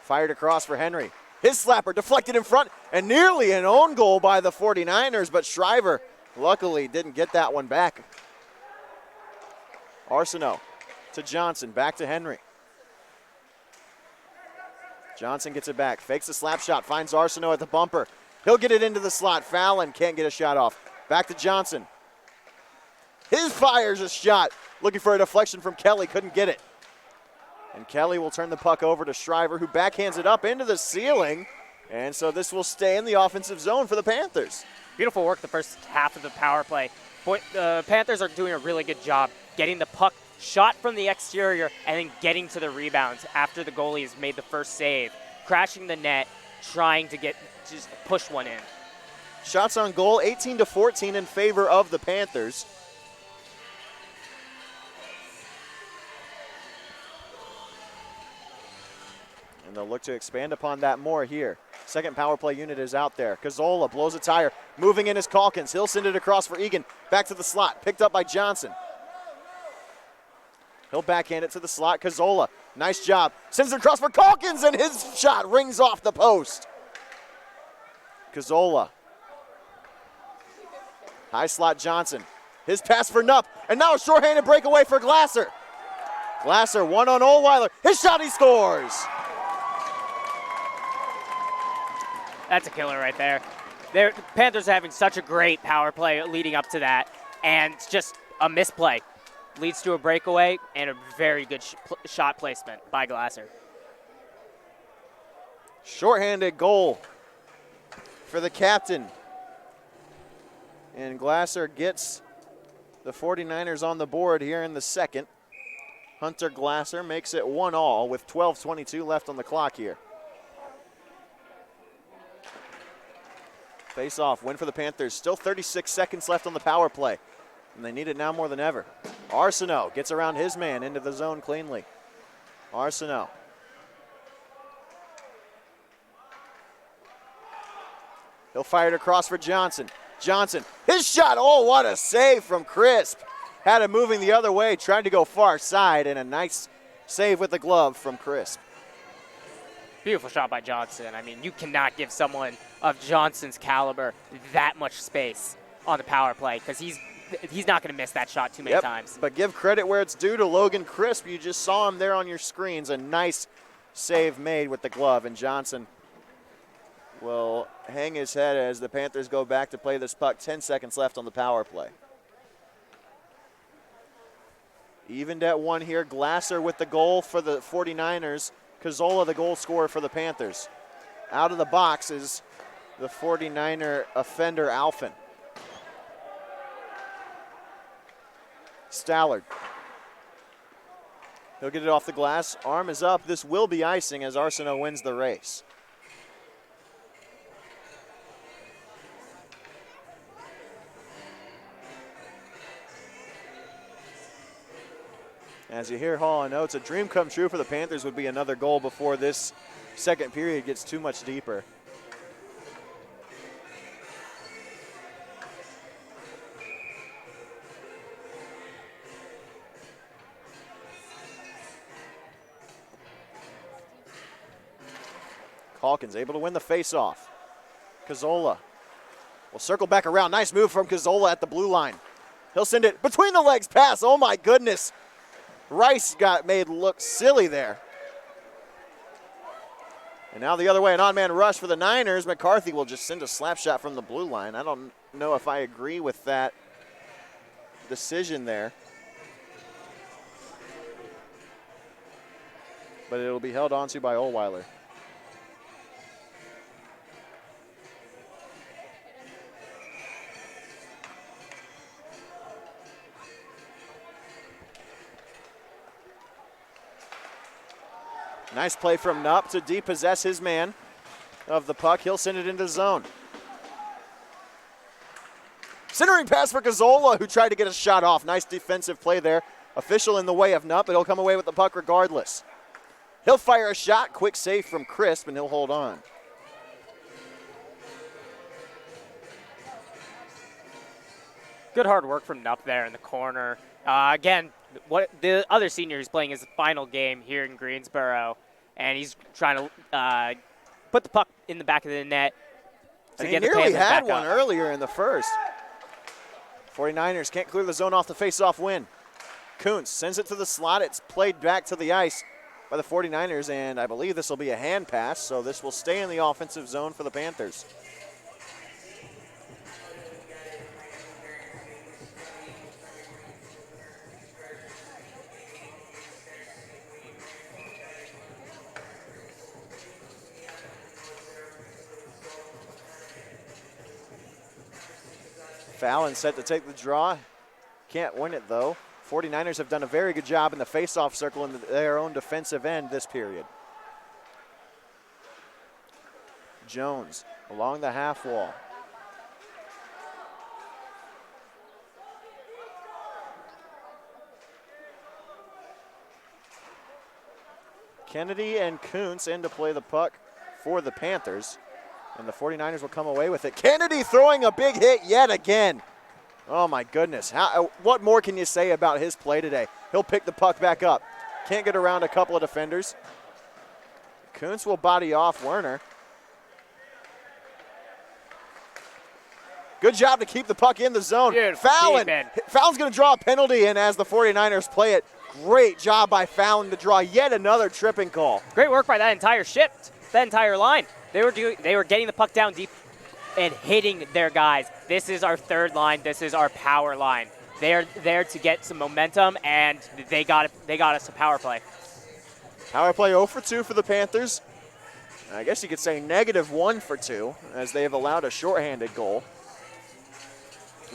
A: Fired across for Henry. His slapper deflected in front and nearly an own goal by the 49ers, but Shriver luckily didn't get that one back. Arsenault to Johnson, back to Henry. Johnson gets it back, fakes the slap shot, finds Arsenault at the bumper. He'll get it into the slot. Fallon can't get a shot off. Back to Johnson. His fires a shot, looking for a deflection from Kelly, couldn't get it. And Kelly will turn the puck over to Shriver, who backhands it up into the ceiling. And so this will stay in the offensive zone for the Panthers.
B: Beautiful work the first half of the power play. The Panthers are doing a really good job getting the puck shot from the exterior and then getting to the rebounds after the goalie has made the first save, crashing the net, trying to just push one in.
A: Shots on goal, 18-14 in favor of the Panthers. And they'll look to expand upon that more here. Second power play unit is out there. Cazzola blows a tire, moving in is Calkins. He'll send it across for Egan. Back to the slot, picked up by Johnson. He'll backhand it to the slot. Cazzola, nice job. Sends it across for Calkins, and his shot rings off the post. Cazzola. High slot Johnson. His pass for Nupp, and now a shorthanded breakaway for Glasser. Glasser, one on Ohlweiler. His shot, he scores.
B: That's a killer right there. The Panthers are having such a great power play leading up to that, and just a misplay leads to a breakaway and a very good shot placement by Glasser.
A: Shorthanded goal for the captain. And Glasser gets the 49ers on the board here in the second. Hunter Glasser makes it 1-1 with 12:22 left on the clock here. Face off, win for the Panthers. Still 36 seconds left on the power play, and they need it now more than ever. Arsenault gets around his man into the zone cleanly. Arsenault. He'll fire it across for Johnson. Johnson, his shot, oh, what a save from Crisp. Had it moving the other way, tried to go far side, and a nice save with the glove from Crisp.
B: Beautiful shot by Johnson. I mean, you cannot give someone of Johnson's caliber that much space on the power play because he's not going to miss that shot too many times.
A: But give credit where it's due to Logan Crisp. You just saw him there on your screens. A nice save made with the glove, and Johnson will hang his head as the Panthers go back to play this puck. 10 seconds left on the power play. Evened at one here. Glasser with the goal for the 49ers. Cazzola, the goal scorer for the Panthers. Out of the box is the 49er offender, Alphen. Stallard. He'll get it off the glass. Arm is up. This will be icing as Arsenault wins the race. As you hear Hall, I know it's a dream come true for the Panthers would be another goal before this second period gets too much deeper. Calkins able to win the faceoff. Cazzola will circle back around. Nice move from Cazzola at the blue line. He'll send it between the legs pass. Oh my goodness. Rice got made look silly there. And now the other way, an on-man rush for the Niners. McCarthy will just send a slap shot from the blue line. I don't know if I agree with that decision there. But it'll be held onto by Ohlweiler. Nice play from Nupp to depossess his man of the puck. He'll send it into the zone. Centering pass for Cazzola, who tried to get a shot off. Nice defensive play there. Official in the way of Nupp, but he'll come away with the puck regardless. He'll fire a shot. Quick save from Crisp, and he'll hold on.
B: Good hard work from Nupp there in the corner. Again, what the other senior is playing his final game here in Greensboro, and he's trying to put the puck in the back of the net.
A: And he nearly had one earlier in the first. 49ers can't clear the zone off the face-off win. Kuntz sends it to the slot. It's played back to the ice by the 49ers, and I believe this will be a hand pass, so this will stay in the offensive zone for the Panthers. Fallon set to take the draw. Can't win it, though. 49ers have done a very good job in the face-off circle in their own defensive end this period. Jones along the half wall. Kennedy and Kuntz in to play the puck for the Panthers. And the 49ers will come away with it. Kennedy throwing a big hit yet again. Oh, my goodness. What more can you say about his play today? He'll pick the puck back up. Can't get around a couple of defenders. Kuntz will body off Werner. Good job to keep the puck in the zone. Fallon's going to draw a penalty in as the 49ers play it. Great job by Fallon to draw yet another tripping call.
B: Great work by that entire line. They were getting the puck down deep and hitting their guys. This is our third line. This is our power line. They're there to get some momentum, and they got us a power play.
A: Power play 0 for 2 for the Panthers. I guess you could say -1 for 2, as they have allowed a shorthanded goal.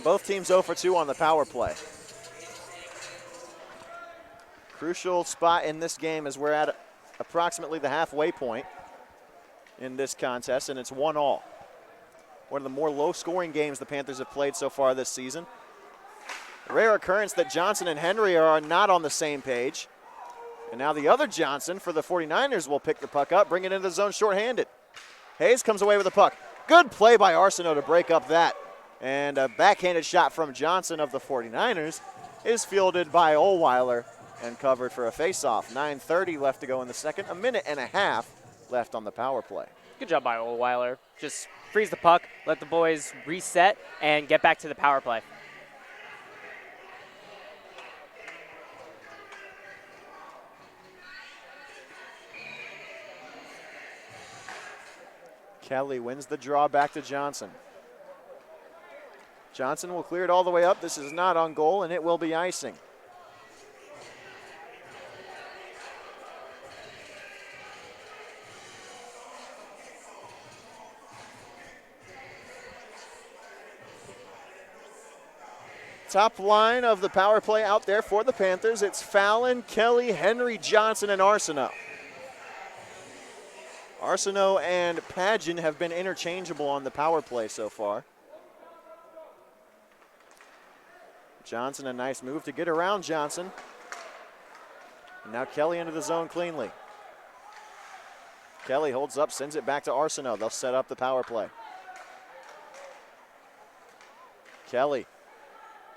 A: Both teams 0 for 2 on the power play. Crucial spot in this game as we're at approximately the halfway point in this contest, and it's 1-1. One of the more low-scoring games the Panthers have played so far this season. A rare occurrence that Johnson and Henry are not on the same page. And now the other Johnson for the 49ers will pick the puck up, bring it into the zone shorthanded. Hayes comes away with the puck. Good play by Arsenault to break up that. And a backhanded shot from Johnson of the 49ers is fielded by Ohlweiler and covered for a face-off. 9:30 left to go in the second, a minute and a half left on the power play.
B: Good job by Ohlweiler. Just freeze the puck, let the boys reset, and get back to the power play.
A: Kelly wins the draw back to Johnson. Johnson will clear it all the way up. This is not on goal, and it will be icing. Top line of the power play out there for the Panthers. It's Fallon, Kelly, Henry, Johnson, and Arsenault. Arsenault and Pageant have been interchangeable on the power play so far. Johnson, a nice move to get around Johnson. And now Kelly into the zone cleanly. Kelly holds up, sends it back to Arsenault. They'll set up the power play. Kelly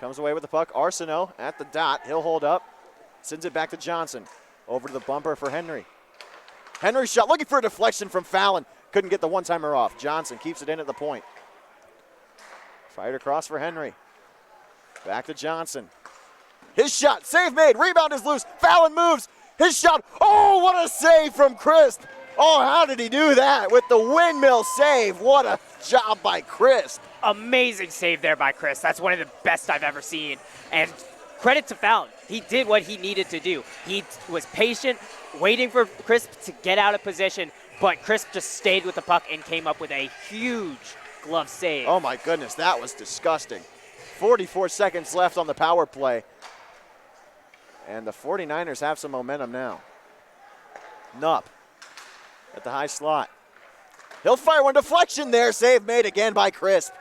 A: comes away with the puck. Arsenault at the dot. He'll hold up. Sends it back to Johnson. Over to the bumper for Henry. Henry's shot looking for a deflection from Fallon. Couldn't get the one-timer off. Johnson keeps it in at the point. Fired across for Henry. Back to Johnson. His shot. Save made. Rebound is loose. Fallon moves. His shot. Oh, what a save from Crisp. Oh, how did he do that with the windmill save? What a job by Crisp.
B: Amazing save there by Chris. That's one of the best I've ever seen. And credit to Fallon. He did what he needed to do. He was patient, waiting for Crisp to get out of position, but Crisp just stayed with the puck and came up with a huge glove save.
A: Oh my goodness, that was disgusting. 44 seconds left on the power play. And the 49ers have some momentum now. Nupp at the high slot. He'll fire one. Deflection there. Save made again by Crisp.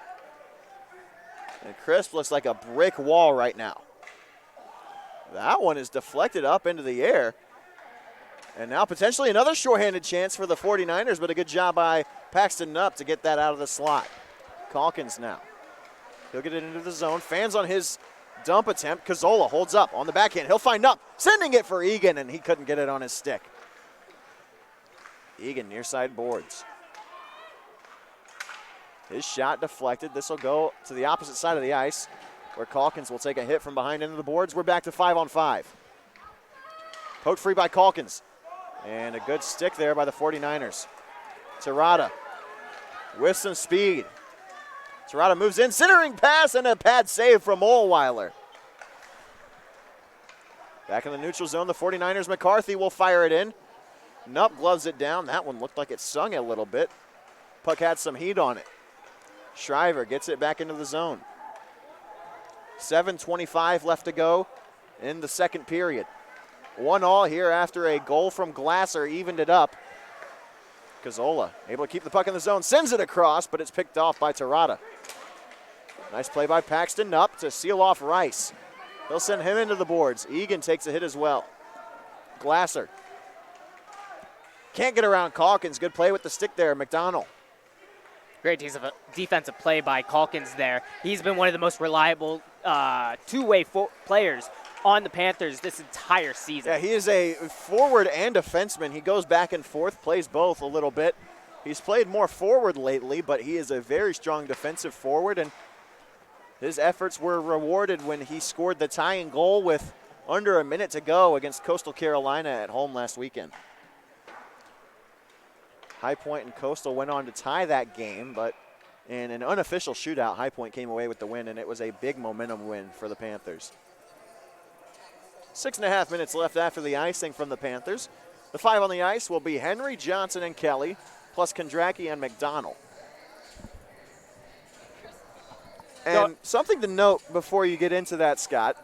A: And Crisp looks like a brick wall right now. That one is deflected up into the air. And now potentially another shorthanded chance for the 49ers, but a good job by Paxton Nupp to get that out of the slot. Calkins now. He'll get it into the zone. Fans on his dump attempt. Cazzola holds up on the backhand. He'll find Nupp. Sending it for Egan, and he couldn't get it on his stick. Egan near side boards. His shot deflected. This will go to the opposite side of the ice, where Calkins will take a hit from behind into the boards. We're back to 5-on-5. Poked free by Calkins. And a good stick there by the 49ers. Terada with some speed. Terada moves in, centering pass, and a pad save from Ohlweiler. Back in the neutral zone, the 49ers. McCarthy will fire it in. Nupp gloves it down. That one looked like it sung a little bit. Puck had some heat on it. Shriver gets it back into the zone. 7:25 left to go in the second period. 1-1 here after a goal from Glasser evened it up. Cazzola able to keep the puck in the zone, sends it across, but it's picked off by Terada. Nice play by Paxton Nupp to seal off Rice. He'll send him into the boards. Egan takes a hit as well. Glasser can't get around Calkins. Good play with the stick there, McDonald.
B: Great defensive play by Calkins there. He's been one of the most reliable two-way players on the Panthers this entire season.
A: Yeah, he is a forward and defenseman. He goes back and forth, plays both a little bit. He's played more forward lately, but he is a very strong defensive forward, and his efforts were rewarded when he scored the tying goal with under a minute to go against Coastal Carolina at home last weekend. High Point and Coastal went on to tie that game, but in an unofficial shootout, High Point came away with the win, and it was a big momentum win for the Panthers. 6.5 minutes left after the icing from the Panthers. The 5 on the ice will be Henry, Johnson, and Kelly, plus Kondracki and McDonald. And something to note before you get into that, Scott,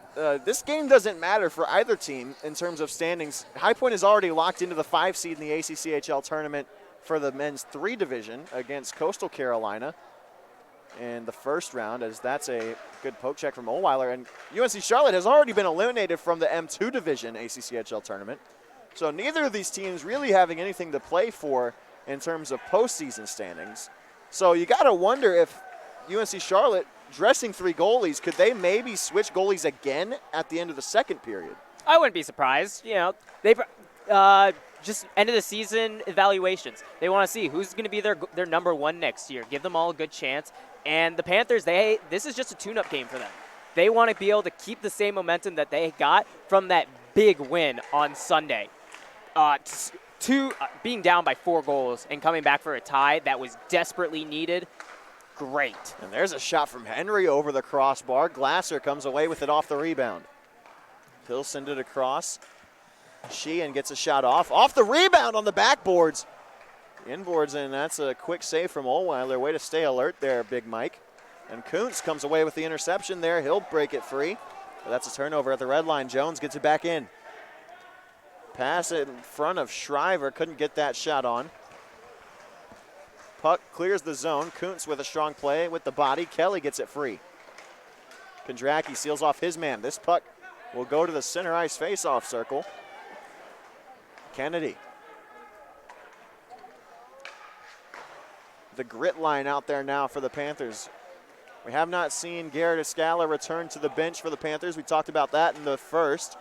A: this game doesn't matter for either team in terms of standings. High Point is already locked into the 5 seed in the ACCHL tournament for the men's 3 division against Coastal Carolina in the first round, as that's a good poke check from Ohlweiler. And UNC Charlotte has already been eliminated from the M2 division ACCHL tournament. So neither of these teams really having anything to play for in terms of postseason standings. So you got to wonder if UNC Charlotte, dressing 3 goalies, could they maybe switch goalies again at the end of the second period?
B: I wouldn't be surprised. You know, they just end of the season evaluations. They want to see who's going to be their number 1 next year. Give them all a good chance. And the Panthers, this is just a tune-up game for them. They want to be able to keep the same momentum that they got from that big win on Sunday. Being down by 4 goals and coming back for a tie that was desperately needed. Great.
A: And there's a shot from Henry over the crossbar. Glasser comes away with it off the rebound. He'll send it across. Sheehan gets a shot off the rebound on the backboards. Inboards, and that's a quick save from Ohlweiler. Way to stay alert there, Big Mike. And Kuntz comes away with the interception there. He'll break it free. But that's a turnover at the red line. Jones gets it back in. Pass it in front of Shriver. Couldn't get that shot on. Puck clears the zone. Kuntz with a strong play with the body. Kelly gets it free. Kondracki seals off his man. This puck will go to the center ice faceoff circle. Kennedy. The grit line out there now for the Panthers. We have not seen Garrett Escala return to the bench for the Panthers. We talked about that in the first.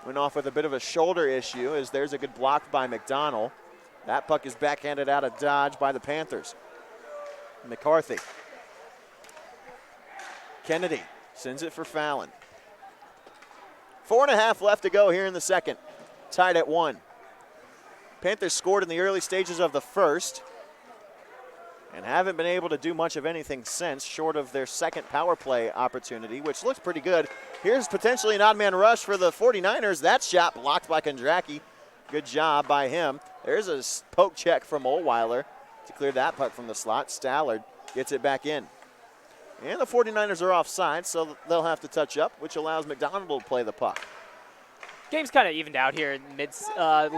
A: Went off with a bit of a shoulder issue, as there's a good block by McDonald. That puck is backhanded out of dodge by the Panthers. McCarthy. Kennedy sends it for Fallon. 4.5 left to go here in the second. Tied at 1. Panthers scored in the early stages of the first and haven't been able to do much of anything since, short of their second power play opportunity, which looks pretty good. Here's potentially an odd man rush for the 49ers. That shot blocked by Kondracki. Good job by him. There's a poke check from Ohlweiler to clear that puck from the slot. Stallard gets it back in. And the 49ers are offside, so they'll have to touch up, which allows McDonald to play the puck.
B: Game's kind of evened out here in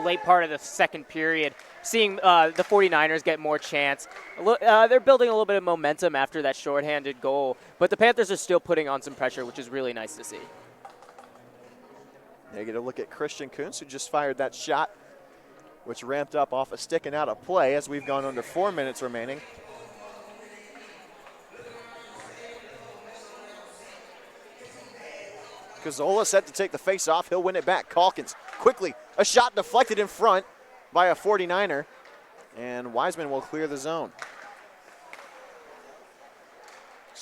B: late part of the second period. Seeing the 49ers get more chance. They're building a little bit of momentum after that shorthanded goal, but the Panthers are still putting on some pressure, which is really nice to see.
A: They get a look at Christian Kuntz, who just fired that shot, which ramped up off a stick and out of play as we've gone under 4 minutes remaining. Cazzola set to take the face off. He'll win it back. Calkins quickly. A shot deflected in front by a 49er. And Wiseman will clear the zone.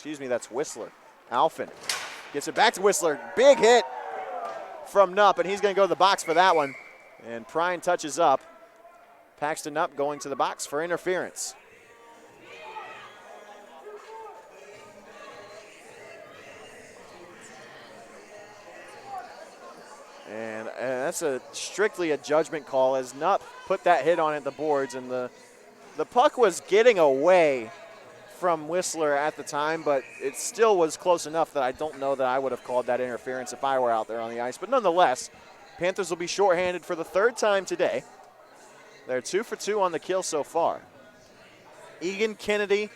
A: excuse me, that's Whistler. Alphen gets it back to Whistler. Big hit from Nupp, and he's going to go to the box for that one. And Prine touches up. Paxton Nupp going to the box for interference. And that's strictly a judgment call as Nupp put that hit on at the boards, and the puck was getting away from Whistler at the time, but it still was close enough that I don't know that I would have called that interference if I were out there on the ice. But nonetheless, Panthers will be shorthanded for the third time today. They're 2 for 2 on the kill so far. Egan, Kennedy,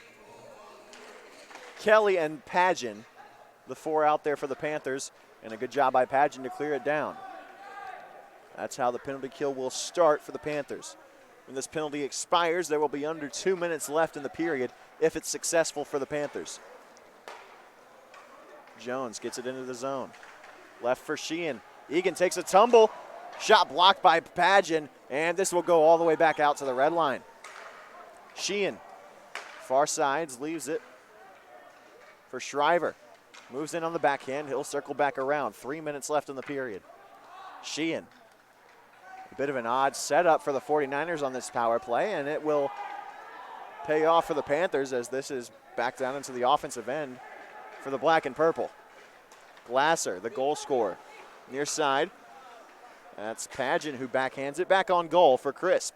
A: Kelly, and Padgett, the 4 out there for the Panthers, and a good job by Padgett to clear it down. That's how the penalty kill will start for the Panthers. When this penalty expires, there will be under 2 minutes left in the period if it's successful for the Panthers. Jones gets it into the zone. Left for Sheehan. Egan takes a tumble. Shot blocked by Padgett, and this will go all the way back out to the red line. Sheehan, far sides, leaves it for Shriver. Moves in on the backhand. He'll circle back around. 3 minutes left in the period. Sheehan. A bit of an odd setup for the 49ers on this power play, and it will pay off for the Panthers as this is back down into the offensive end for the black and purple. Glasser, the goal scorer. Near side. That's Padgett who backhands it back on goal for Crisp.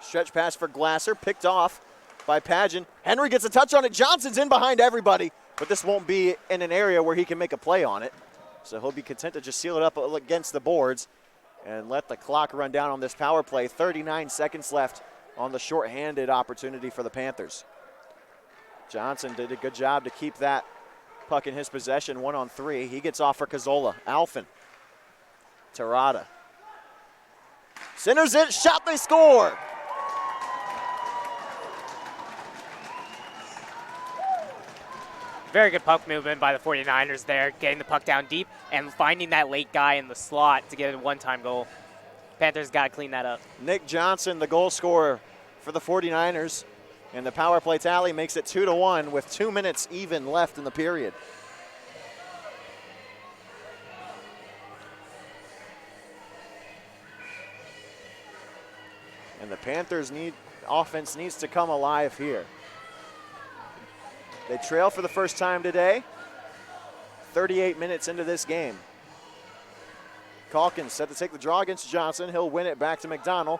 A: Stretch pass for Glasser, picked off by Padgett. Henry gets a touch on it. Johnson's in behind everybody, but this won't be in an area where he can make a play on it. So he'll be content to just seal it up against the boards and let the clock run down on this power play. 39 seconds left on the shorthanded opportunity for the Panthers. Johnson did a good job to keep that puck in his possession, 1-on-3. He gets off for Cazzola. Alphen. Terrata. Centers it, shot, they score!
B: Very good puck movement by the 49ers there, getting the puck down deep and finding that late guy in the slot to get a one-time goal. Panthers got to clean that up.
A: Nick Johnson, the goal scorer for the 49ers, and the power play tally makes it 2-1 with 2 minutes even left in the period. And the Panthers offense needs to come alive here. They trail for the first time today, 38 minutes into this game. Calkins set to take the draw against Johnson. He'll win it back to McDonald,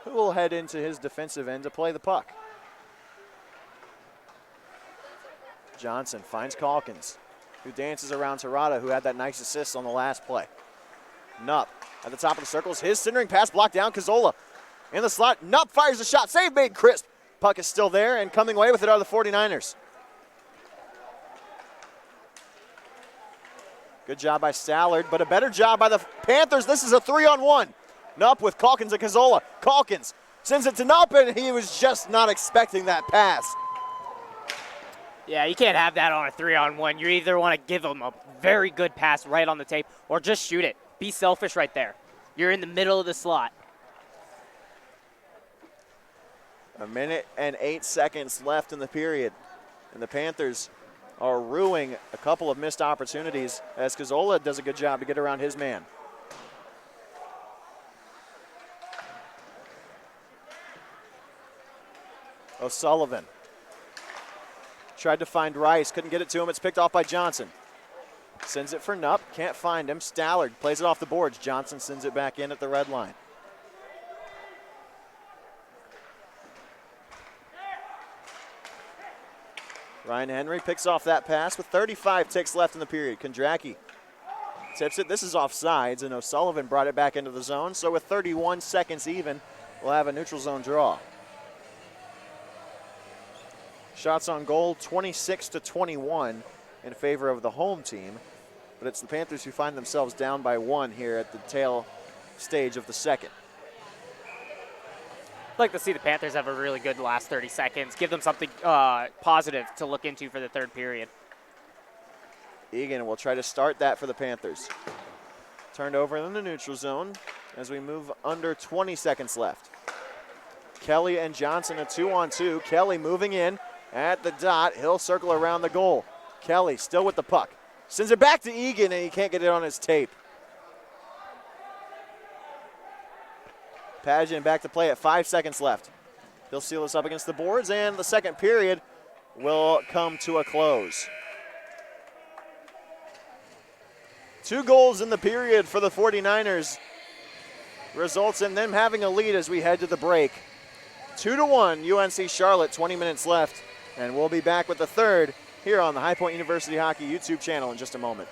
A: who will head into his defensive end to play the puck. Johnson finds Calkins, who dances around Terrata, who had that nice assist on the last play. Nupp at the top of the circles. His centering pass blocked down. Cazzola in the slot. Nupp fires the shot. Save made crisp. Puck is still there, and coming away with it are the 49ers. Good job by Stallard, but a better job by the Panthers. This is a 3-on-1. Nupp with Calkins and Cazzola. Calkins sends it to Nupp, and he was just not expecting that pass.
B: Yeah, you can't have that on a 3-on-1. You either want to give him a very good pass right on the tape or just shoot it. Be selfish right there. You're in the middle of the slot.
A: 1 minute and 8 seconds left in the period, and the Panthers are ruining a couple of missed opportunities as Cazzola does a good job to get around his man. O'Sullivan tried to find Rice, couldn't get it to him. It's picked off by Johnson. Sends it for Nupp, can't find him. Stallard plays it off the boards. Johnson sends it back in at the red line. Ryan Henry picks off that pass with 35 ticks left in the period. Kondracki tips it. This is offsides, and O'Sullivan brought it back into the zone. So with 31 seconds even, we'll have a neutral zone draw. Shots on goal, 26-21 in favor of the home team. But it's the Panthers who find themselves down by 1 here at the tail stage of the second.
B: I'd like to see the Panthers have a really good last 30 seconds. Give them something positive to look into for the third period.
A: Egan will try to start that for the Panthers. Turned over in the neutral zone as we move under 20 seconds left. Kelly and Johnson a 2-on-2. Kelly moving in at the dot. He'll circle around the goal. Kelly still with the puck. Sends it back to Egan, and he can't get it on his tape. Pageant back to play at 5 seconds left. He'll seal us up against the boards, and the second period will come to a close. 2 goals in the period for the 49ers. Results in them having a lead as we head to the break. 2-1 UNC Charlotte, 20 minutes left. And we'll be back with the third here on the High Point University Hockey YouTube channel in just a moment.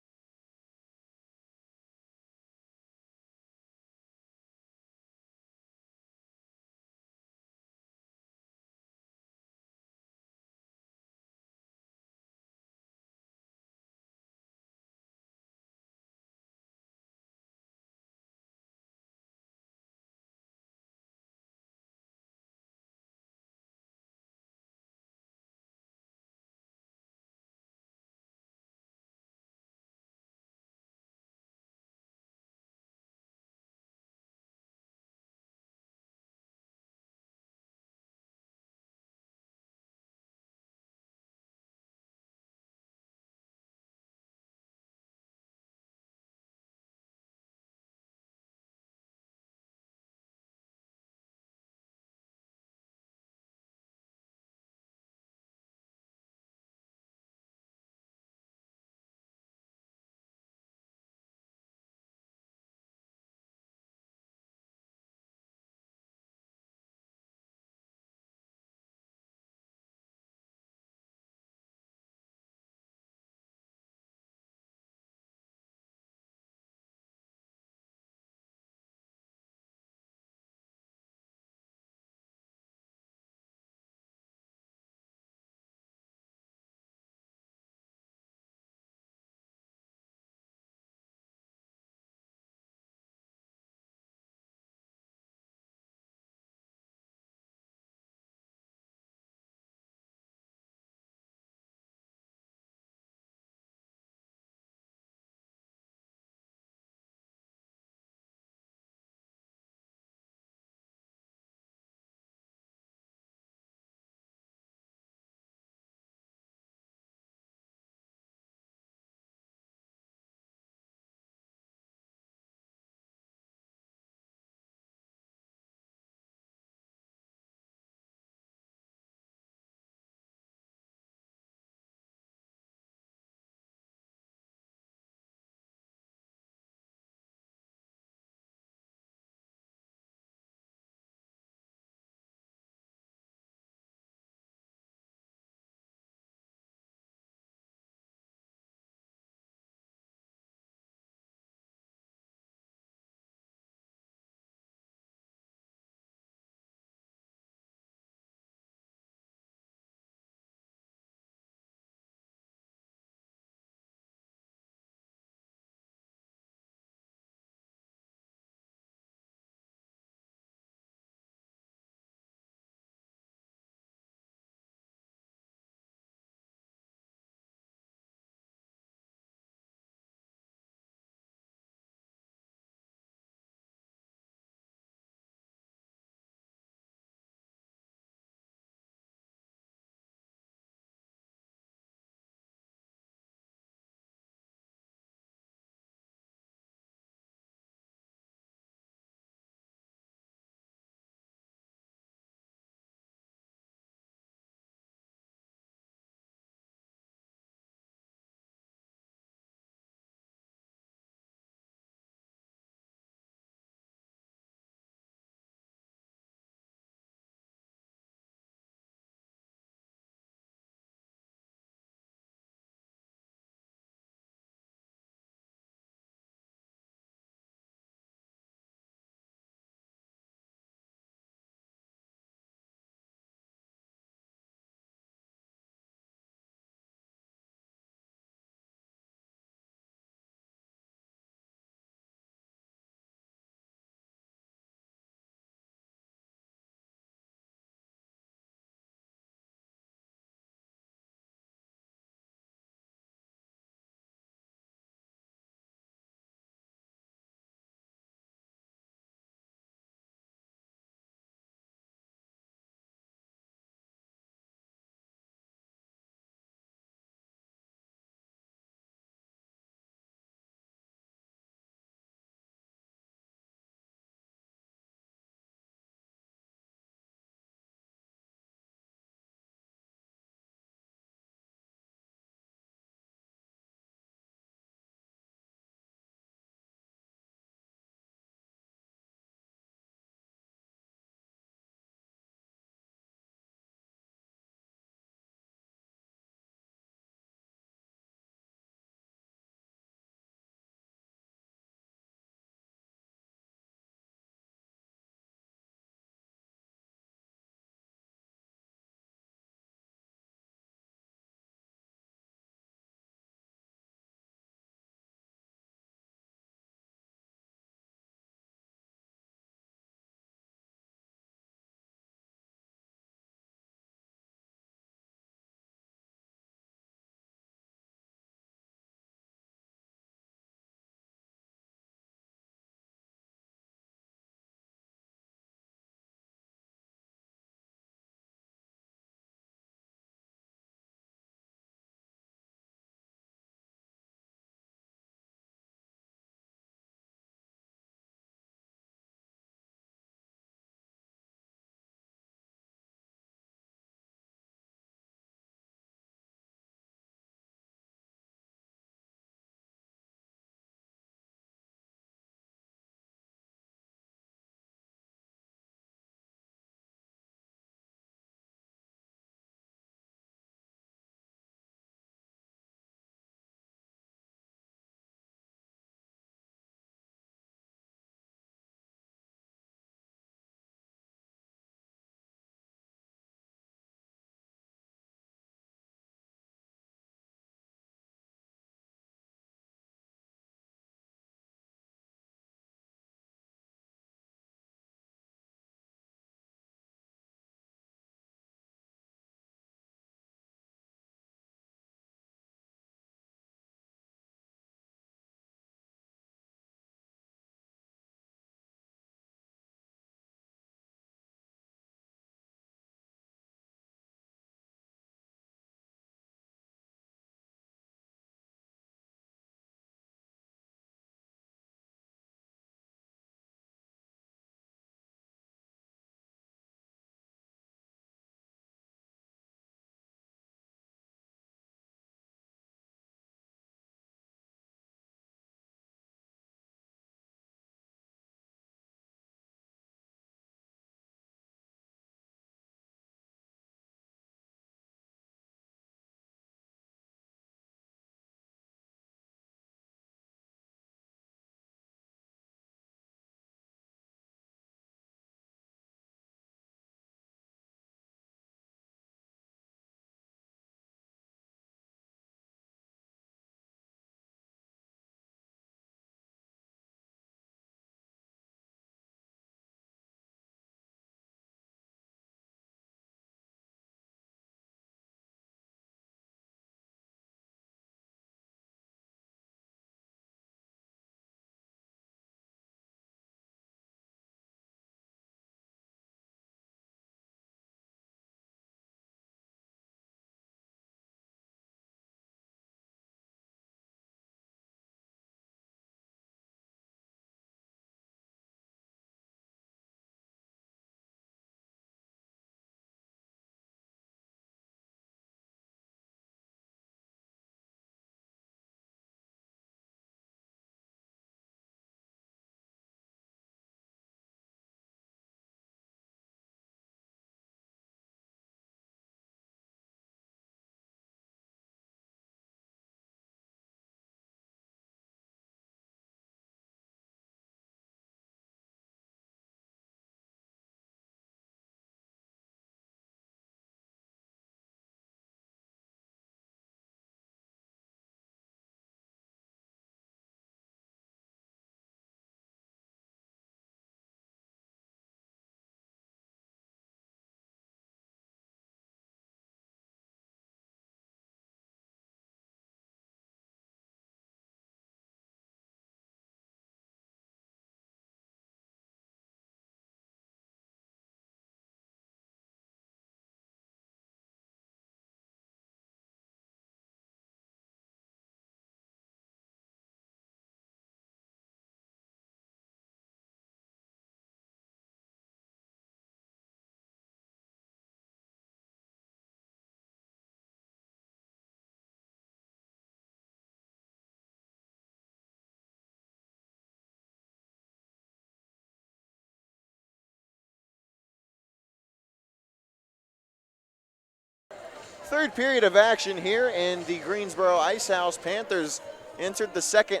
A: Third period of action here in the Greensboro Ice House. Panthers entered the second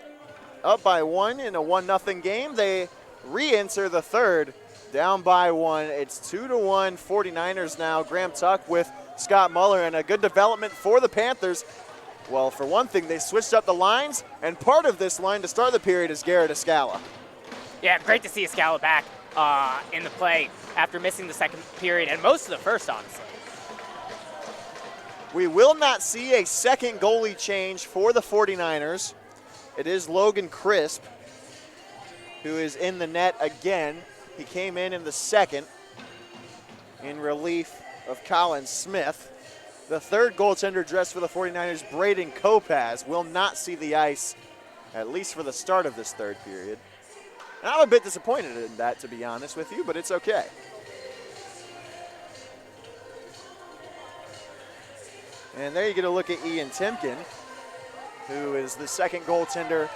A: up by 1 in a 1-0 game. They re-enter the third down by 1. It's 2-1 49ers now. Graham Tuck with Scott Muller, and a good development for the Panthers. Well, for one thing, they switched up the lines, and part of this line to start the period is Garrett Escala.
B: Yeah, great to see Escala back in the play after missing the second period and most of the first, honestly.
A: We will not see a second goalie change for the 49ers. It is Logan Crisp who is in the net again. He came in the second in relief of Colin Smith. The third goaltender dressed for the 49ers, Braden Kopaz, will not see the ice, at least for the start of this third period. And I'm a bit disappointed in that, to be honest with you, but it's okay. And there you get a look at Ian Timken, who is the second goaltender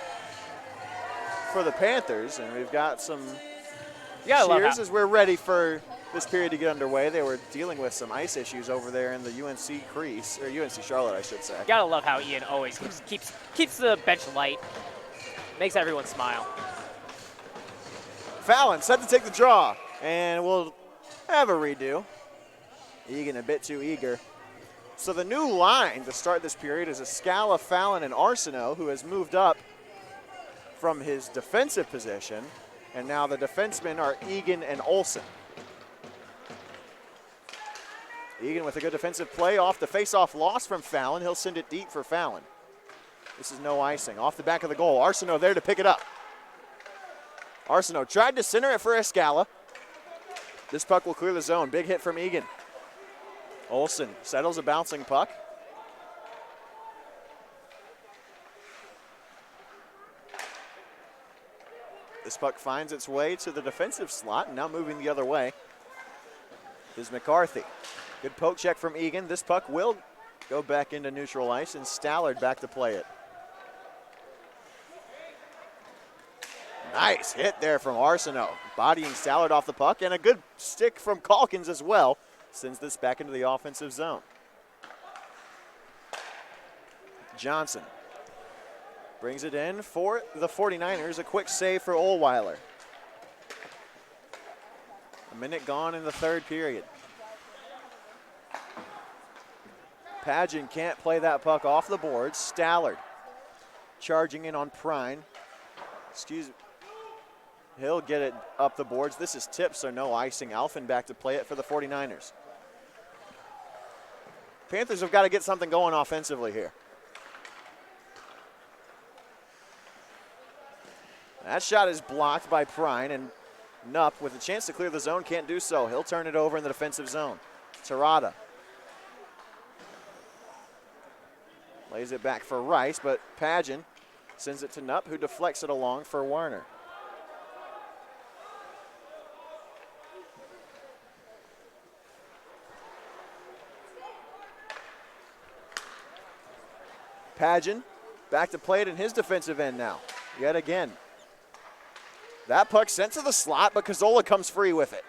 A: for the Panthers. And we've got some cheers as we're ready for this period to get underway. They were dealing with some ice issues over there in the UNC crease, or UNC Charlotte, I should say.
B: Gotta love how Ian always keeps the bench light, makes everyone smile.
A: Fallon set to take the draw, and we'll have a redo. Egan a bit too eager. So the new line to start this period is Escala, Fallon, and Arsenault, who has moved up from his defensive position. And now the defensemen are Egan and Olsen. Egan with a good defensive play off the face-off loss from Fallon. He'll send it deep for Fallon. This is no icing. Off the back of the goal. Arsenault there to pick it up. Arsenault tried to center it for Escala. This puck will clear the zone. Big hit from Egan. Olsen settles a bouncing puck. This puck finds its way to the defensive slot, and now moving the other way is McCarthy. Good poke check from Egan. This puck will go back into neutral ice, and Stallard back to play it. Nice hit there from Arsenault, bodying Stallard off the puck, and a good stick from Calkins as well. Sends this back into the offensive zone. Johnson brings it in for the 49ers. A quick save for Ohlweiler. A minute gone in the third period. Pageant can't play that puck off the boards. Stallard charging in on Prine. He'll get it up the boards. This is tipped, so no icing. Alphen back to play it for the 49ers. Panthers have got to get something going offensively here. That shot is blocked by Prine, and Nupp with a chance to clear the zone can't do so. He'll turn it over in the defensive zone. Terada lays it back for Rice, but Pageant sends it to Nupp, who deflects it along for Warner. Pageant back to play it in his defensive end now, yet again. That puck sent to the slot, but Cazzola comes free with it.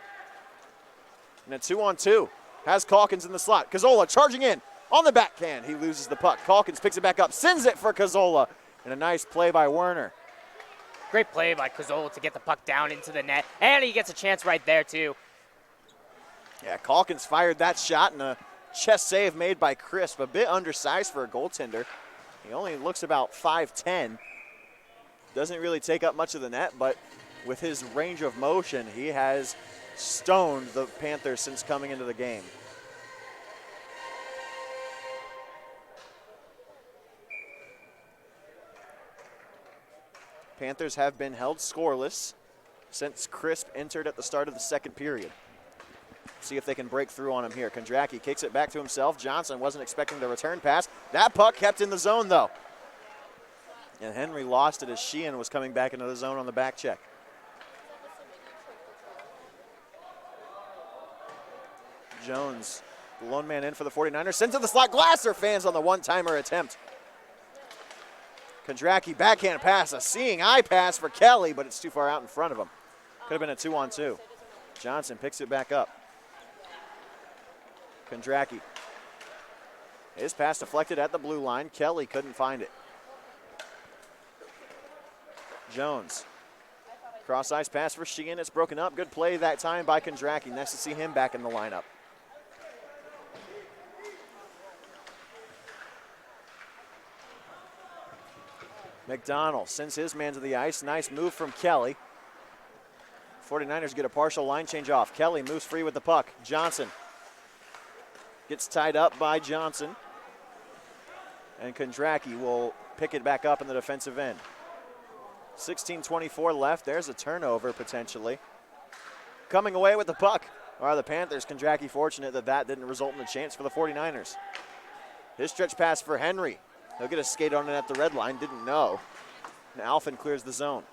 A: And a 2-on-2 has Calkins in the slot. Cazzola charging in on the backhand. He loses the puck. Calkins picks it back up, sends it for Cazzola, and a nice play by Werner.
B: Great play by Cazzola to get the puck down into the net, and he gets a chance right there too.
A: Yeah, Calkins fired that shot, and a chest save made by Crisp. A bit undersized for a goaltender. He only looks about 5'10". Doesn't really take up much of the net, but with his range of motion, he has stoned the Panthers since coming into the game. Panthers have been held scoreless since Crisp entered at the start of the second period. See if they can break through on him here. Kondracki kicks it back to himself. Johnson wasn't expecting the return pass. That puck kept in the zone, though. And Henry lost it as Sheehan was coming back into the zone on the back check. Jones, the lone man in for the 49ers, sends to the slot. Glasser fans on the one-timer attempt. Kondracki backhand pass, a seeing eye pass for Kelly, but it's too far out in front of him. Could have been a 2-on-2. Johnson picks it back up. Kondracki His pass deflected at the blue line. Kelly couldn't find it. Jones. Cross ice pass for Sheehan. It's broken up. Good play that time by Kondracki. Nice to see him back in the lineup. McDonald sends his man to the ice. Nice move from Kelly. 49ers get a partial line change off. Kelly moves free with the puck. Johnson gets tied up by Johnson. And Kondracki will pick it back up in the defensive end. 16:24 left. There's a turnover potentially. Coming away with the puck are the Panthers. Kondracki fortunate that didn't result in a chance for the 49ers. His stretch pass for Henry. He'll get a skate on it at the red line. Didn't know. And Alphen clears the zone.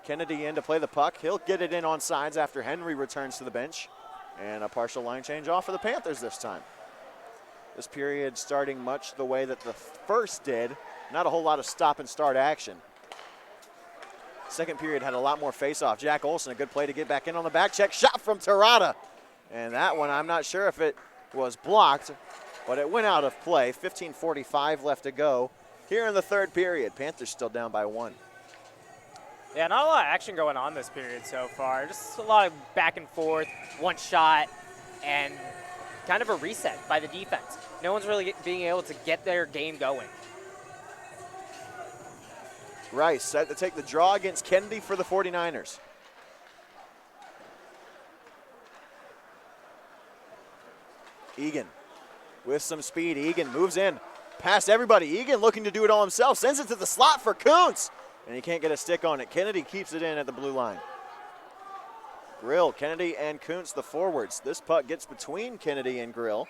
A: Kennedy in to play the puck. He'll get it in on sides after Henry returns to the bench. And a partial line change off for the Panthers this time. This period starting much the way that the first did. Not a whole lot of stop and start action. Second period had a lot more face-off. Jack Olson, a good play to get back in on the back check. Shot from Terrata. And that one, I'm not sure if it was blocked, but it went out of play. 15:45 left to go here in the third period. Panthers still down by 1.
B: Yeah, not a lot of action going on this period so far. Just a lot of back and forth, one shot, and kind of a reset by the defense. No one's really being able to get their game going.
A: Rice set to take the draw against Kennedy for the 49ers. Egan with some speed. Egan moves in past everybody. Egan looking to do it all himself. Sends it to the slot for Kuntz. And he can't get a stick on it. Kennedy keeps it in at the blue line. Grill, Kennedy, and Kuntz, the forwards. This puck gets between Kennedy and Grill.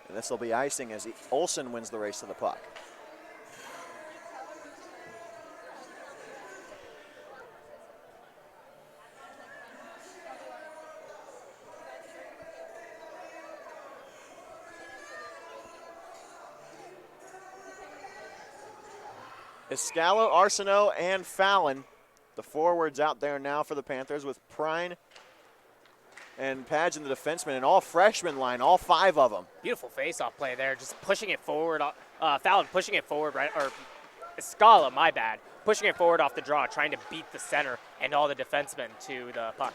A: And this will be icing as Olsen wins the race to the puck. Escalo, Arsenault, and Fallon, the forwards out there now for the Panthers with Prine and Padge in the defensemen, and all freshman line, all 5 of them.
B: Beautiful face-off play there, just pushing it forward. Fallon pushing it forward, right? Or Escala, my bad, pushing it forward off the draw, trying to beat the center and all the defensemen to the puck.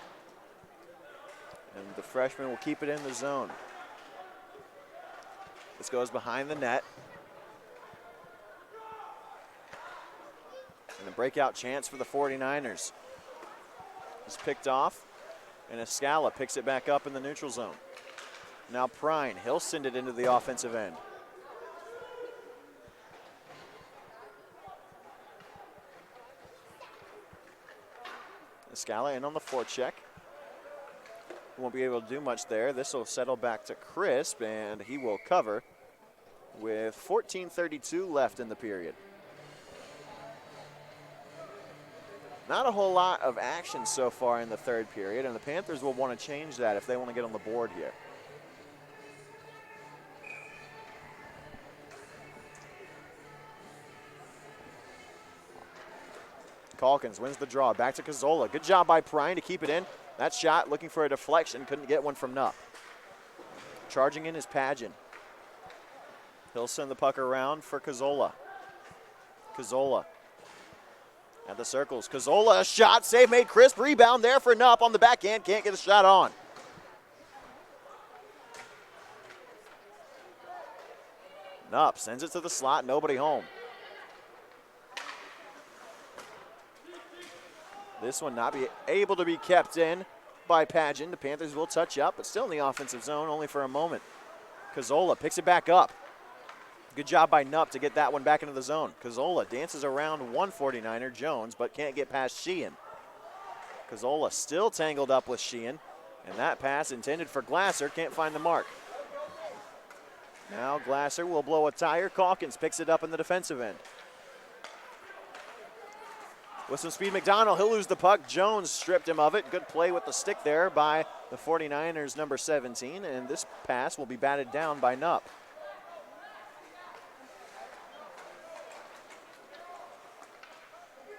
A: And the freshman will keep it in the zone. This goes behind the net. And a breakout chance for the 49ers. It's picked off, and Escala picks it back up in the neutral zone. Now Prine, he'll send it into the offensive end. Escala in on the forecheck. Won't be able to do much there. This will settle back to Crisp, and he will cover with 14:32 left in the period. Not a whole lot of action so far in the third period, and the Panthers will want to change that if they want to get on the board here. Calkins wins the draw. Back to Cazzola. Good job by Prine to keep it in. That shot looking for a deflection. Couldn't get one from Nupp. Charging in is Padgett. He'll send the puck around for Cazzola. Cazzola at the circles. Cazzola, a shot, save made, crisp, rebound there for Nupp on the backhand. Can't get a shot on. Nupp sends it to the slot, nobody home. This one not be able to be kept in by Padgett. The Panthers will touch up, but still in the offensive zone, only for a moment. Cazzola picks it back up. Good job by Nupp to get that one back into the zone. Cazzola dances around one 49er, Jones, but can't get past Sheehan. Cazzola still tangled up with Sheehan, and that pass intended for Glasser can't find the mark. Now Glasser will blow a tire. Calkins picks it up in the defensive end. With some speed, McDonald, he'll lose the puck. Jones stripped him of it. Good play with the stick there by the 49ers, number 17, and this pass will be batted down by Nupp.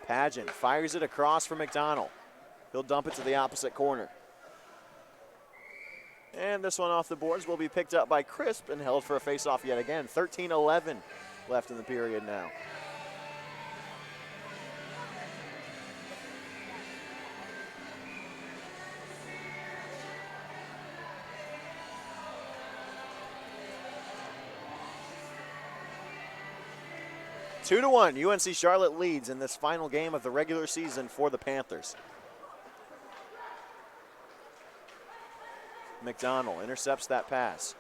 A: Padgett fires it across for McDonald. He'll dump it to the opposite corner. And this one off the boards will be picked up by Crisp and held for a face-off yet again. 13-11 left in the period now. Two to 1, UNC Charlotte leads in this final game of the regular season for the Panthers. McDonald intercepts that pass.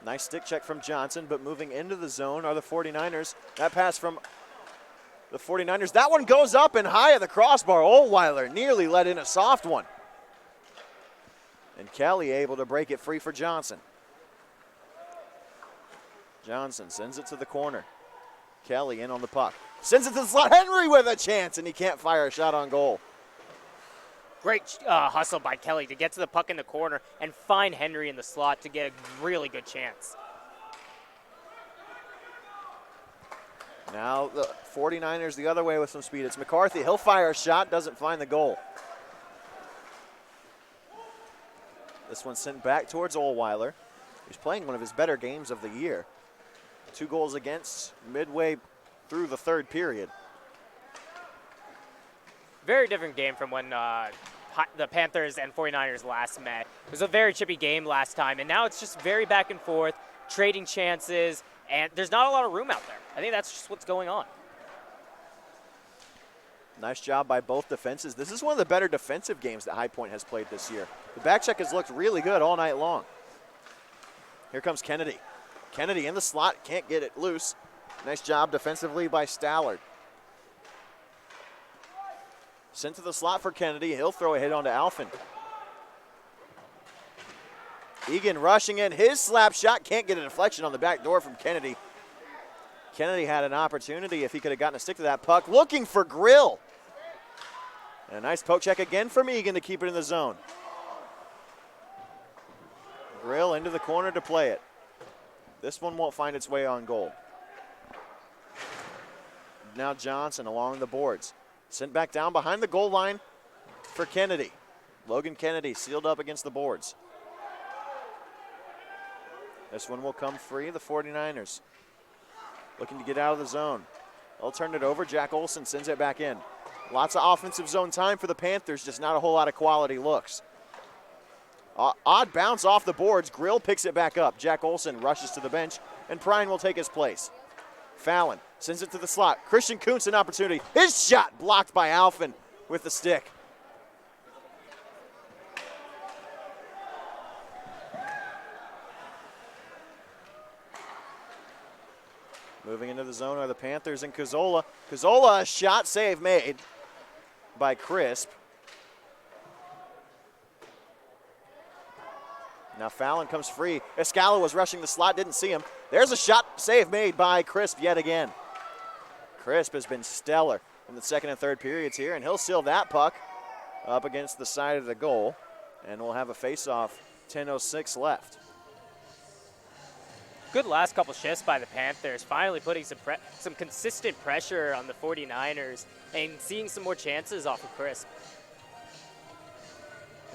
A: Nice stick check from Johnson, but moving into the zone are the 49ers. That pass from the 49ers. That one goes up and high at the crossbar. Ohlweiler nearly let in a soft one. And Kelly able to break it free for Johnson. Johnson sends it to the corner. Kelly in on the puck. Sends it to the slot. Henry with a chance, and he can't fire a shot on goal.
B: Great hustle by Kelly to get to the puck in the corner and find Henry in the slot to get a really good chance.
A: Now the 49ers the other way with some speed. It's McCarthy. He'll fire a shot, doesn't find the goal. This one's sent back towards Ohlweiler. He's playing one of his better games of the year. 2 goals against midway through the third period.
B: Very different game from when the Panthers and 49ers last met. It was a very chippy game last time, and now it's just very back and forth, trading chances, and there's not a lot of room out there. I think that's just what's going on.
A: Nice job by both defenses. This is one of the better defensive games that High Point has played this year. The back check has looked really good all night long. Here comes Kennedy. Kennedy in the slot, can't get it loose. Nice job defensively by Stallard. Sent to the slot for Kennedy. He'll throw a hit onto Alphen. Egan rushing in. His slap shot can't get a deflection on the back door from Kennedy. Kennedy had an opportunity if he could have gotten a stick to that puck. Looking for Grill. And a nice poke check again from Egan to keep it in the zone. Grill into the corner to play it. This one won't find its way on goal. Now Johnson along the boards. Sent back down behind the goal line for Kennedy. Logan Kennedy sealed up against the boards. This one will come free, the 49ers. Looking to get out of the zone. They'll turn it over. Jack Olson sends it back in. Lots of offensive zone time for the Panthers, just not a whole lot of quality looks. Odd bounce off the boards. Grill picks it back up. Jack Olson rushes to the bench, and Prine will take his place. Fallon sends it to the slot. Christian Kuntz an opportunity. His shot blocked by Alphen with the stick. Moving into the zone are the Panthers and Cazzola. Cazzola, a shot save made by Crisp. Now Fallon comes free. Escala was rushing the slot, didn't see him. There's a shot save made by Crisp yet again. Crisp has been stellar in the second and third periods here, and he'll seal that puck up against the side of the goal, and we'll have a face-off, 10:06 left.
B: Good last couple shifts by the Panthers, finally putting some consistent pressure on the 49ers and seeing some more chances off of Crisp.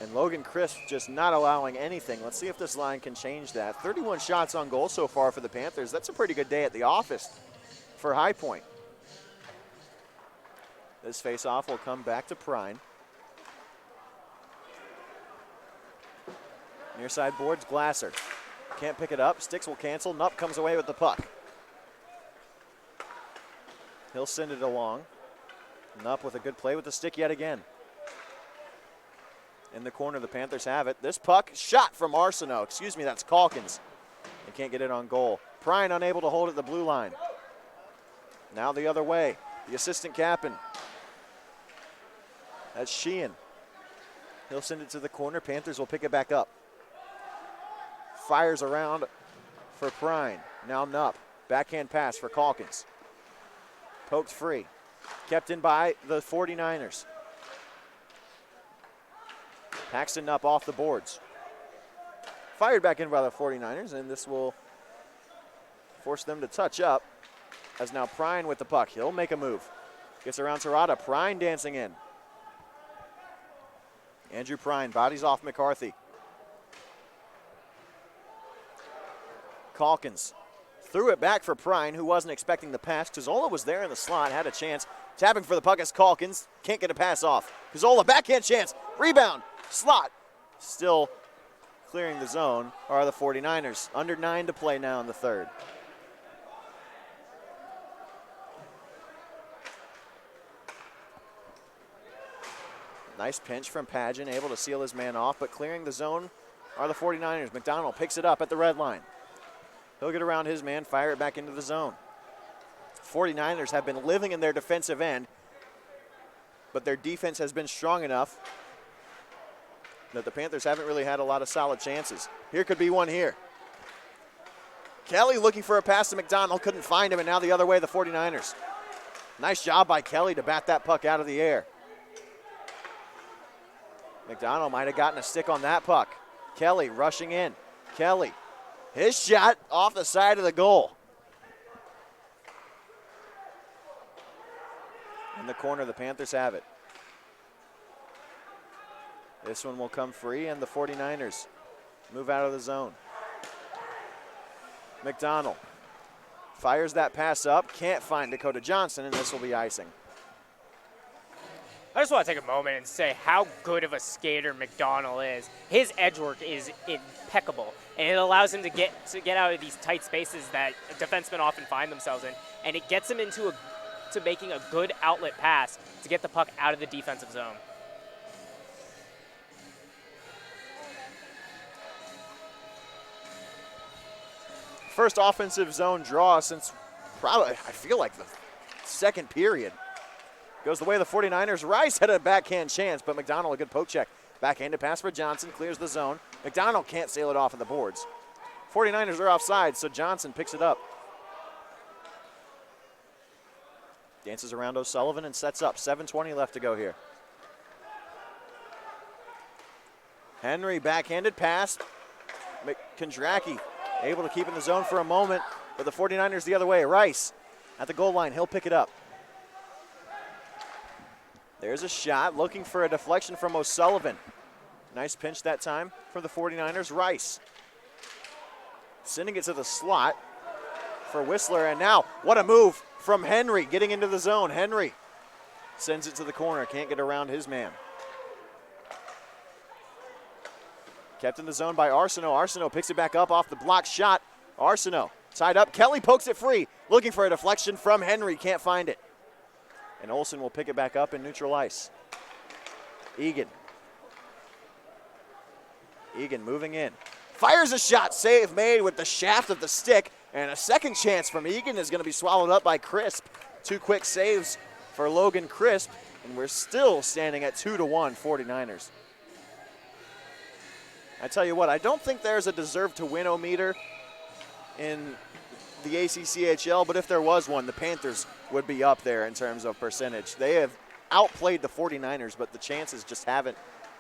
A: And Logan Crisp just not allowing anything. Let's see if this line can change that. 31 shots on goal so far for the Panthers. That's a pretty good day at the office for High Point. This face-off will come back to Prine. Near side boards, Glasser. Can't pick it up. Sticks will cancel. Nupp comes away with the puck. He'll send it along. Nupp with a good play with the stick yet again. In the corner, the Panthers have it. This puck shot from Arsenault. Excuse me, that's Calkins. They can't get it on goal. Prine unable to hold it at the blue line. Now the other way. The assistant captain. That's Sheehan. He'll send it to the corner. Panthers will pick it back up. Fires around for Prine. Now Nupp. Backhand pass for Calkins. Poked free. Kept in by the 49ers. Paxton Nupp off the boards. Fired back in by the 49ers, and this will force them to touch up. As now Prine with the puck. He'll make a move. Gets around Terada. Prine dancing in. Andrew Prine bodies off McCarthy. Calkins threw it back for Prine, who wasn't expecting the pass. Cazzola was there in the slot, had a chance. Tapping for the puck is Calkins. Can't get a pass off. Cazzola, backhand chance. Rebound. Slot. Still clearing the zone are the 49ers. Under 9 to play now in the third. Nice pinch from Pageant, able to seal his man off, but clearing the zone are the 49ers. McDonald picks it up at the red line. He'll get around his man, fire it back into the zone. 49ers have been living in their defensive end, but their defense has been strong enough that the Panthers haven't really had a lot of solid chances. Here could be one here. Kelly looking for a pass to McDonald, couldn't find him, and now the other way, the 49ers. Nice job by Kelly to bat that puck out of the air. McDonald might have gotten a stick on that puck. Kelly rushing in. Kelly, his shot off the side of the goal. In the corner, the Panthers have it. This one will come free, and the 49ers move out of the zone. McDonald fires that pass up, can't find Dakota Johnson, and this will be icing.
B: I just want to take a moment and say how good of a skater McDonald is. His edge work is impeccable, and it allows him to get out of these tight spaces that defensemen often find themselves in, and it gets him to making a good outlet pass to get the puck out of the defensive zone.
A: First offensive zone draw since probably, I feel like, the second period. Goes the way of the 49ers. Rice had a backhand chance, but McDonald, a good poke check. Backhanded pass for Johnson, clears the zone. McDonald can't sail it off of the boards. 49ers are offside, so Johnson picks it up. Dances around O'Sullivan and sets up. 7:20 left to go here. Henry, backhanded pass. Kondracki able to keep in the zone for a moment, but the 49ers the other way. Rice at the goal line, he'll pick it up. There's a shot, looking for a deflection from O'Sullivan. Nice pinch that time for the 49ers. Rice sending it to the slot for Whistler, and now what a move from Henry getting into the zone. Henry sends it to the corner, can't get around his man. Kept in the zone by Arsenault. Arsenault picks it back up off the block shot. Arsenault tied up. Kelly pokes it free, looking for a deflection from Henry, can't find it. And Olsen will pick it back up in neutral ice. Egan moving in. Fires a shot, save made with the shaft of the stick, and a second chance from Egan is going to be swallowed up by Crisp. 2 quick saves for Logan Crisp, and we're still standing at 2-1 49ers. I tell you what, I don't think there's a deserve-to-win-o-meter in the ACCHL, but if there was one, the Panthers would be up there in terms of percentage. They have outplayed the 49ers, but the chances just haven't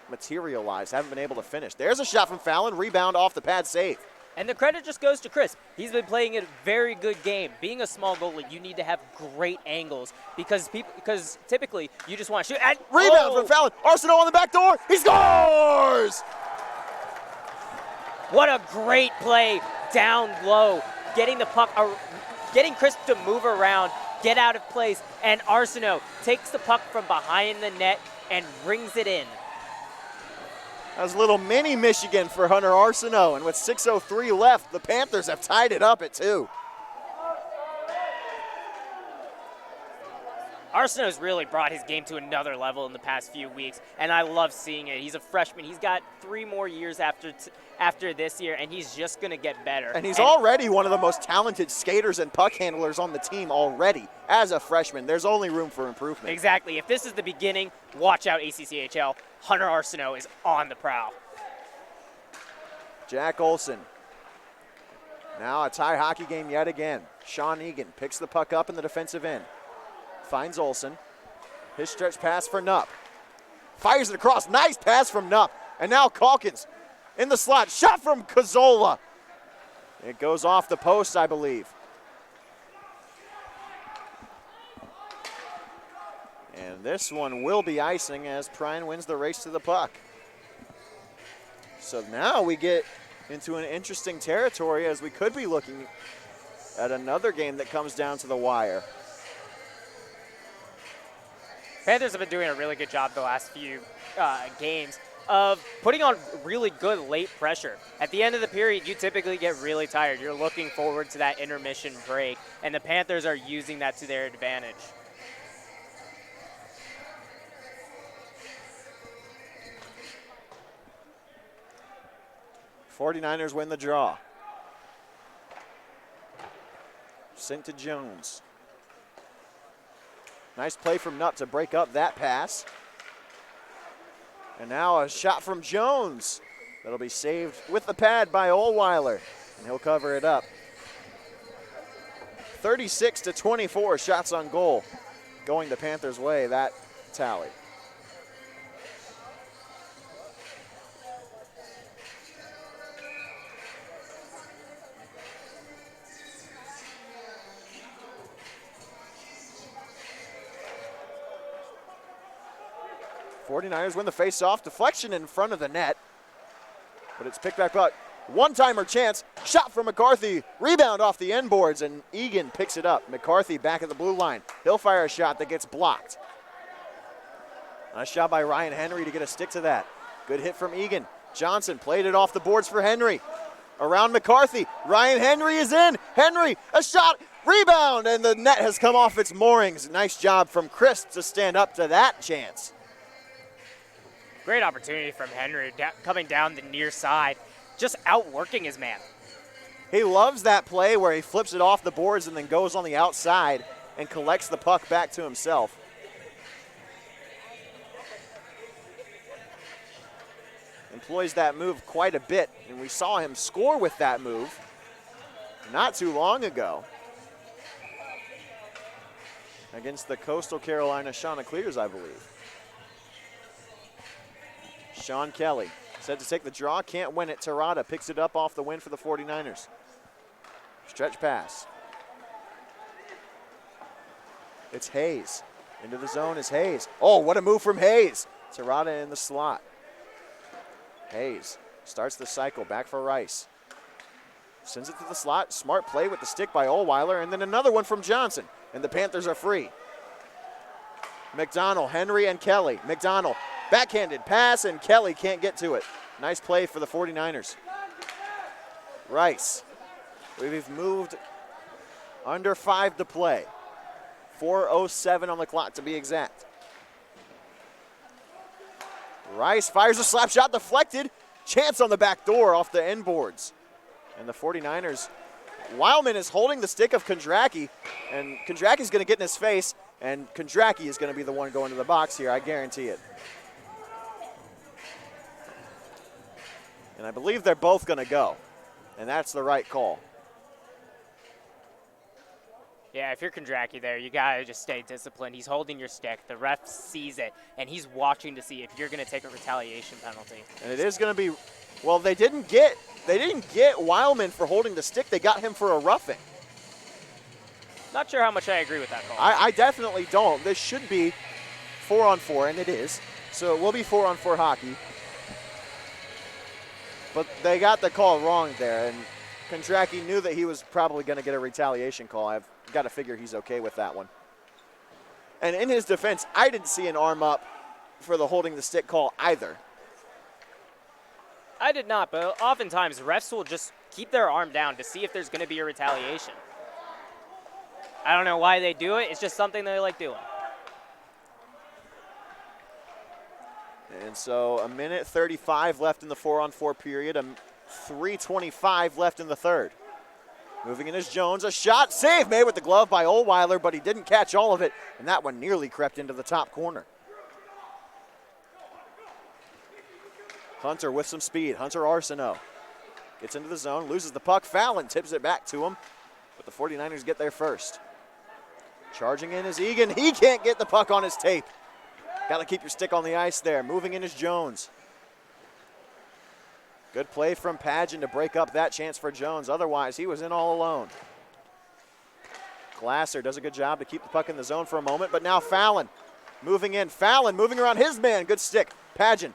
A: materialized, haven't been able to finish. There's a shot from Fallon, rebound off the pad, save.
B: And the credit just goes to Chris. He's been playing a very good game. Being a small goalie, you need to have great angles because typically you just want to shoot. And
A: rebound from Fallon. Arsenault on the back door. He scores!
B: What a great play down low. Getting the puck, getting Chris to move around, get out of place, and Arsenault takes the puck from behind the net and brings it in.
A: That was a little mini Michigan for Hunter Arsenault, and with 6:03 left, the Panthers have tied it up at 2.
B: Arsenault's really brought his game to another level in the past few weeks, and I love seeing it. He's a freshman. He's got 3 more years after this year, and he's just going to get better.
A: And he's already one of the most talented skaters and puck handlers on the team already. As a freshman, there's only room for improvement.
B: Exactly. If this is the beginning, watch out ACCHL. Hunter Arsenault is on the prowl.
A: Jack Olsen. Now a tie hockey game yet again. Sean Egan picks the puck up in the defensive end. Finds Olsen. His stretch pass for Knupp. Fires it across. Nice pass from Knupp. And now Calkins in the slot. Shot from Cazzola. It goes off the post, I believe. And this one will be icing as Prine wins the race to the puck. So now we get into an interesting territory as we could be looking at another game that comes down to the wire.
B: Panthers have been doing a really good job the last few games of putting on really good late pressure. At the end of the period, you typically get really tired. You're looking forward to that intermission break, and the Panthers are using that to their advantage.
A: '49ers win the draw. Sent to Jones. Nice play from Nutt to break up that pass. And now a shot from Jones. That'll be saved with the pad by Ohlweiler, and he'll cover it up. 36-24 shots on goal going the Panthers' way, that tally. '49ers win the face-off. Deflection in front of the net, but it's picked back up. One-timer chance. Shot from McCarthy. Rebound off the end boards, and Egan picks it up. McCarthy back at the blue line. He'll fire a shot that gets blocked. Nice shot by Ryan Henry to get a stick to that. Good hit from Egan. Johnson played it off the boards for Henry. Around McCarthy. Ryan Henry is in. Henry, a shot. Rebound, and the net has come off its moorings. Nice job from Chris to stand up to that chance.
B: Great opportunity from Henry coming down the near side, just outworking his man.
A: He loves that play where he flips it off the boards and then goes on the outside and collects the puck back to himself. Employs that move quite a bit, and we saw him score with that move not too long ago against the Coastal Carolina Chanticleers, I believe. Sean Kelly said to take the draw, can't win it. Terada picks it up off the win for the 49ers. Stretch pass. It's Hayes. Into the zone is Hayes. Oh, what a move from Hayes. Terada in the slot. Hayes starts the cycle, back for Rice. Sends it to the slot. Smart play with the stick by Ohlweiler, and then another one from Johnson, and the Panthers are free. McDonald, Henry, and Kelly. McDonald, backhanded pass, and Kelly can't get to it. Nice play for the 49ers. Rice. We've moved under 5 to play. 4:07 on the clock to be exact. Rice fires a slap shot, deflected. Chance on the back door off the end boards. And the 49ers, Wildman is holding the stick of Kondracki, and Kondracki's going to get in his face, and Kondracki is going to be the one going to the box here, I guarantee it. And I believe they're both going to go, and that's the right call.
B: Yeah, if you're Kondracki there, you got to just stay disciplined. He's holding your stick. The ref sees it, and he's watching to see if you're going to take a retaliation penalty. And
A: it is going to be, well, they didn't get Wildman for holding the stick. They got him for a roughing.
B: Not sure how much I agree with that call.
A: I definitely don't. This should be 4-on-4, and it is. So it will be 4-on-4 hockey. But they got the call wrong there, and Kondracki knew that he was probably going to get a retaliation call. I've got to figure he's okay with that one. And in his defense, I didn't see an arm up for the holding the stick call either.
B: I did not, but oftentimes refs will just keep their arm down to see if there's going to be a retaliation. I don't know why they do it. It's just something they like doing.
A: And so 1:35 left in the 4-on-4 period. 3:25 left in the third. Moving in is Jones. A shot, save made with the glove by Ohlweiler, but he didn't catch all of it, and that one nearly crept into the top corner. Hunter with some speed. Hunter Arsenault gets into the zone, loses the puck. Fallon tips it back to him, but the 49ers get there first. Charging in is Egan. He can't get the puck on his tape. Got to keep your stick on the ice there. Moving in is Jones. Good play from Padgett to break up that chance for Jones. Otherwise, he was in all alone. Glasser does a good job to keep the puck in the zone for a moment, but now Fallon moving in. Fallon moving around his man. Good stick. Padgett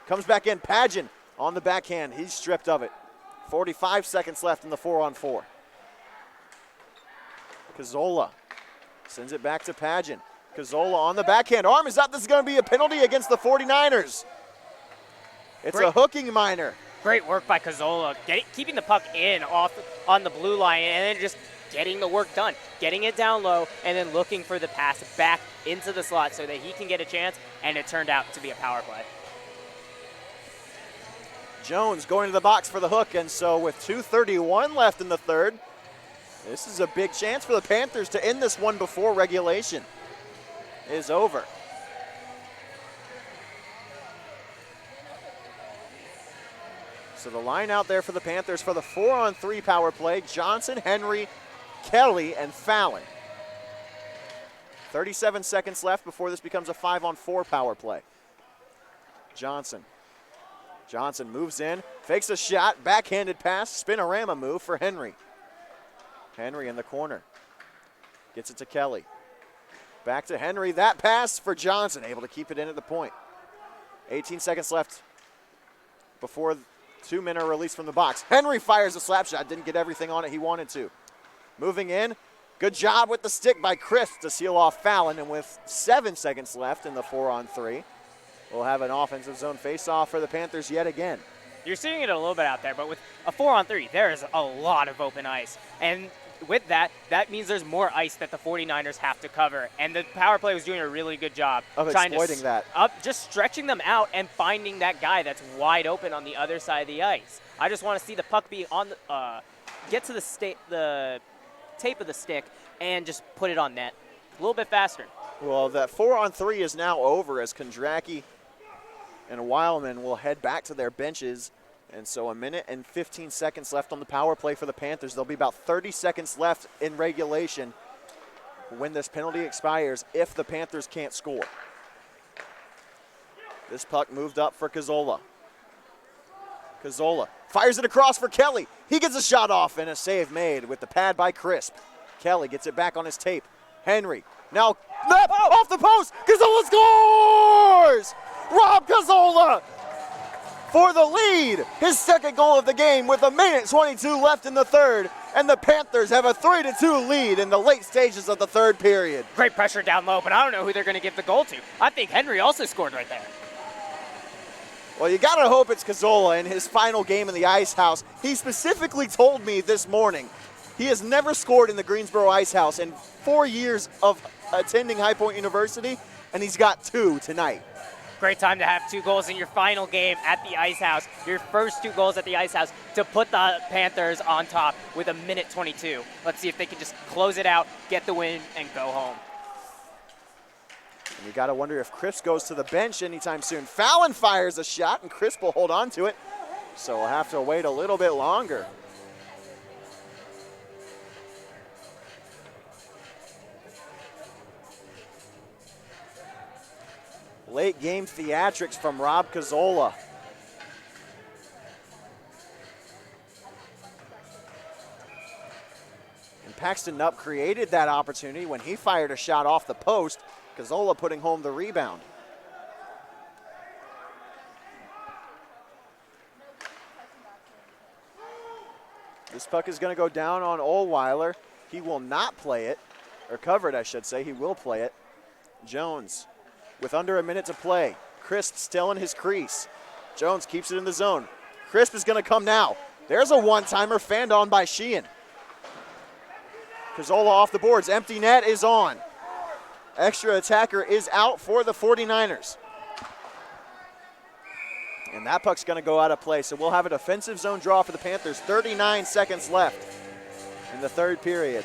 A: comes back in. Padgett on the backhand. He's stripped of it. 45 seconds left in the 4-on-4. Cazzola sends it back to Pageant. Cazzola on the backhand. Arm is up. This is going to be a penalty against the 49ers. It's a hooking minor.
B: Great work by Cazzola, keeping the puck in off on the blue line and then just getting the work done, getting it down low, and then looking for the pass back into the slot so that he can get a chance, and it turned out to be a power play.
A: Jones going to the box for the hook, and so with 2:31 left in the third, this is a big chance for the Panthers to end this one before regulation is over. So the line out there for the Panthers for the 4-on-3 power play, Johnson, Henry, Kelly, and Fallon. 37 seconds left before this becomes a 5-on-4 power play. Johnson moves in, fakes a shot, backhanded pass, spinorama move for Henry. Henry in the corner, gets it to Kelly. Back to Henry, that pass for Johnson, able to keep it in at the point. 18 seconds left before 2 men are released from the box. Henry fires a slap shot, didn't get everything on it he wanted to. Moving in, good job with the stick by Chris to seal off Fallon, and with 7 seconds left in the 4-on-3, we'll have an offensive zone face-off for the Panthers yet again.
B: You're seeing it a little bit out there, but with a 4-on-3, there is a lot of open ice. And with that means there's more ice that the 49ers have to cover. And the power play was doing a really good job
A: of exploiting that.
B: Just stretching them out and finding that guy that's wide open on the other side of the ice. I just want to see the puck be on get to the tape of the stick and just put it on net a little bit faster.
A: Well, that 4-on-3 is now over as Kondracki and Wildman will head back to their benches. And so 1 minute and 15 seconds left on the power play for the Panthers. There'll be about 30 seconds left in regulation when this penalty expires if the Panthers can't score. This puck moved up for Cazzola. Cazzola fires it across for Kelly. He gets a shot off and a save made with the pad by Crisp. Kelly gets it back on his tape. Henry now off the post. Cazzola scores! Rob Cazzola for the lead, his second goal of the game with 1:22 left in the third, and the Panthers have a 3-2 lead in the late stages of the third period.
B: Great pressure down low, but I don't know who they're going to give the goal to. I think Henry also scored right there.
A: Well, you got to hope it's Cazzola in his final game in the Ice House. He specifically told me this morning he has never scored in the Greensboro Ice House in 4 years of attending High Point University, and he's got 2 tonight.
B: Great time to have 2 goals in your final game at the Ice House. Your first 2 goals at the Ice House to put the Panthers on top with 1:22. Let's see if they can just close it out, get the win, and go home.
A: And you got to wonder if Crisp goes to the bench anytime soon. Fallon fires a shot, and Crisp will hold on to it. So we'll have to wait a little bit longer. Late game theatrics from Rob Cazzola. And Paxton Knupp created that opportunity when he fired a shot off the post. Cazzola putting home the rebound. This puck is going to go down on Ohlweiler. He will not play it, or cover it, I should say. He will play it. Jones with under 1 minute to play. Crisp still in his crease. Jones keeps it in the zone. Crisp is going to come now. There's a one-timer fanned on by Sheehan. Cazzola off the boards. Empty net is on. Extra attacker is out for the 49ers. And that puck's going to go out of play, so we'll have a defensive zone draw for the Panthers. 39 seconds left in the third period.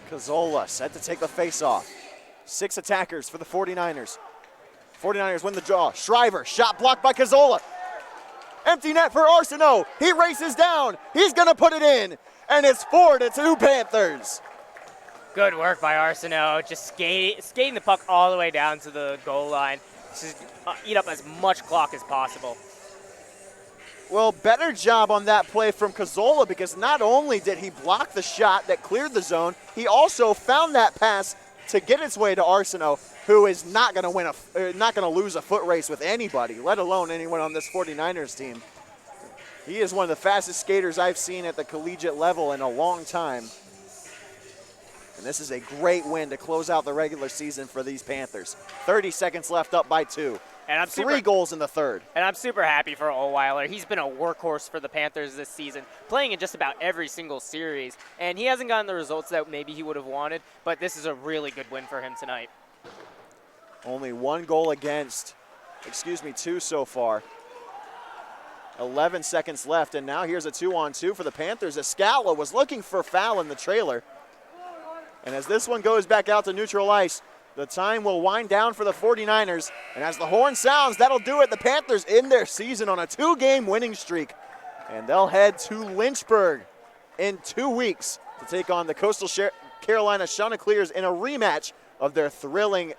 A: Cazzola set to take the face-off. 6 attackers for the 49ers. 49ers win the draw. Shriver, shot blocked by Cazzola. Empty net for Arsenault. He races down. He's going to put it in. And it's 4-2 Panthers.
B: Good work by Arsenault, just skating the puck all the way down to the goal line. Just eat up as much clock as possible.
A: Well, better job on that play from Cazzola, because not only did he block the shot that cleared the zone, he also found that pass to get its way to Arsenault, who is not going to lose a foot race with anybody, let alone anyone on this 49ers team. He is one of the fastest skaters I've seen at the collegiate level in a long time. And this is a great win to close out the regular season for these Panthers. 30 seconds left, up by 2. And 3 goals in the third.
B: And I'm super happy for Ohlweiler. He's been a workhorse for the Panthers this season, playing in just about every single series. And he hasn't gotten the results that maybe he would have wanted, but this is a really good win for him tonight.
A: Only 1 goal against, 2 so far. 11 seconds left, and now here's a 2-on-2 for the Panthers. Escala was looking for foul in the trailer. And as this one goes back out to neutral ice, the time will wind down for the 49ers. And as the horn sounds, that'll do it. The Panthers end their season on a 2-game winning streak. And they'll head to Lynchburg in 2 weeks to take on the Coastal Carolina Chanticleers in a rematch of their thrilling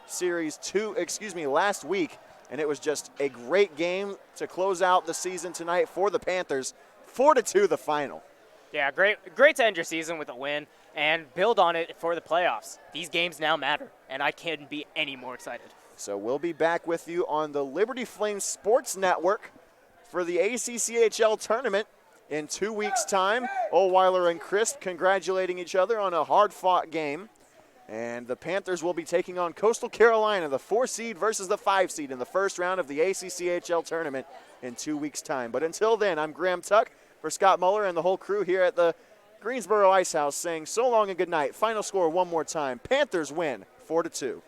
A: series last week. And it was just a great game to close out the season tonight for the Panthers. 4-2 the final.
B: Yeah, great to end your season with a win and build on it for the playoffs. These games now matter, and I can't be any more excited.
A: So we'll be back with you on the Liberty Flames Sports Network for the ACCHL tournament in 2 weeks' time. Ohlweiler and Crisp congratulating each other on a hard-fought game. And the Panthers will be taking on Coastal Carolina, the 4 seed versus the 5 seed in the first round of the ACCHL tournament in 2 weeks' time. But until then, I'm Graham Tuck for Scott Muller and the whole crew here at the Greensboro Ice House saying so long and good night. Final score one more time. Panthers win 4-2.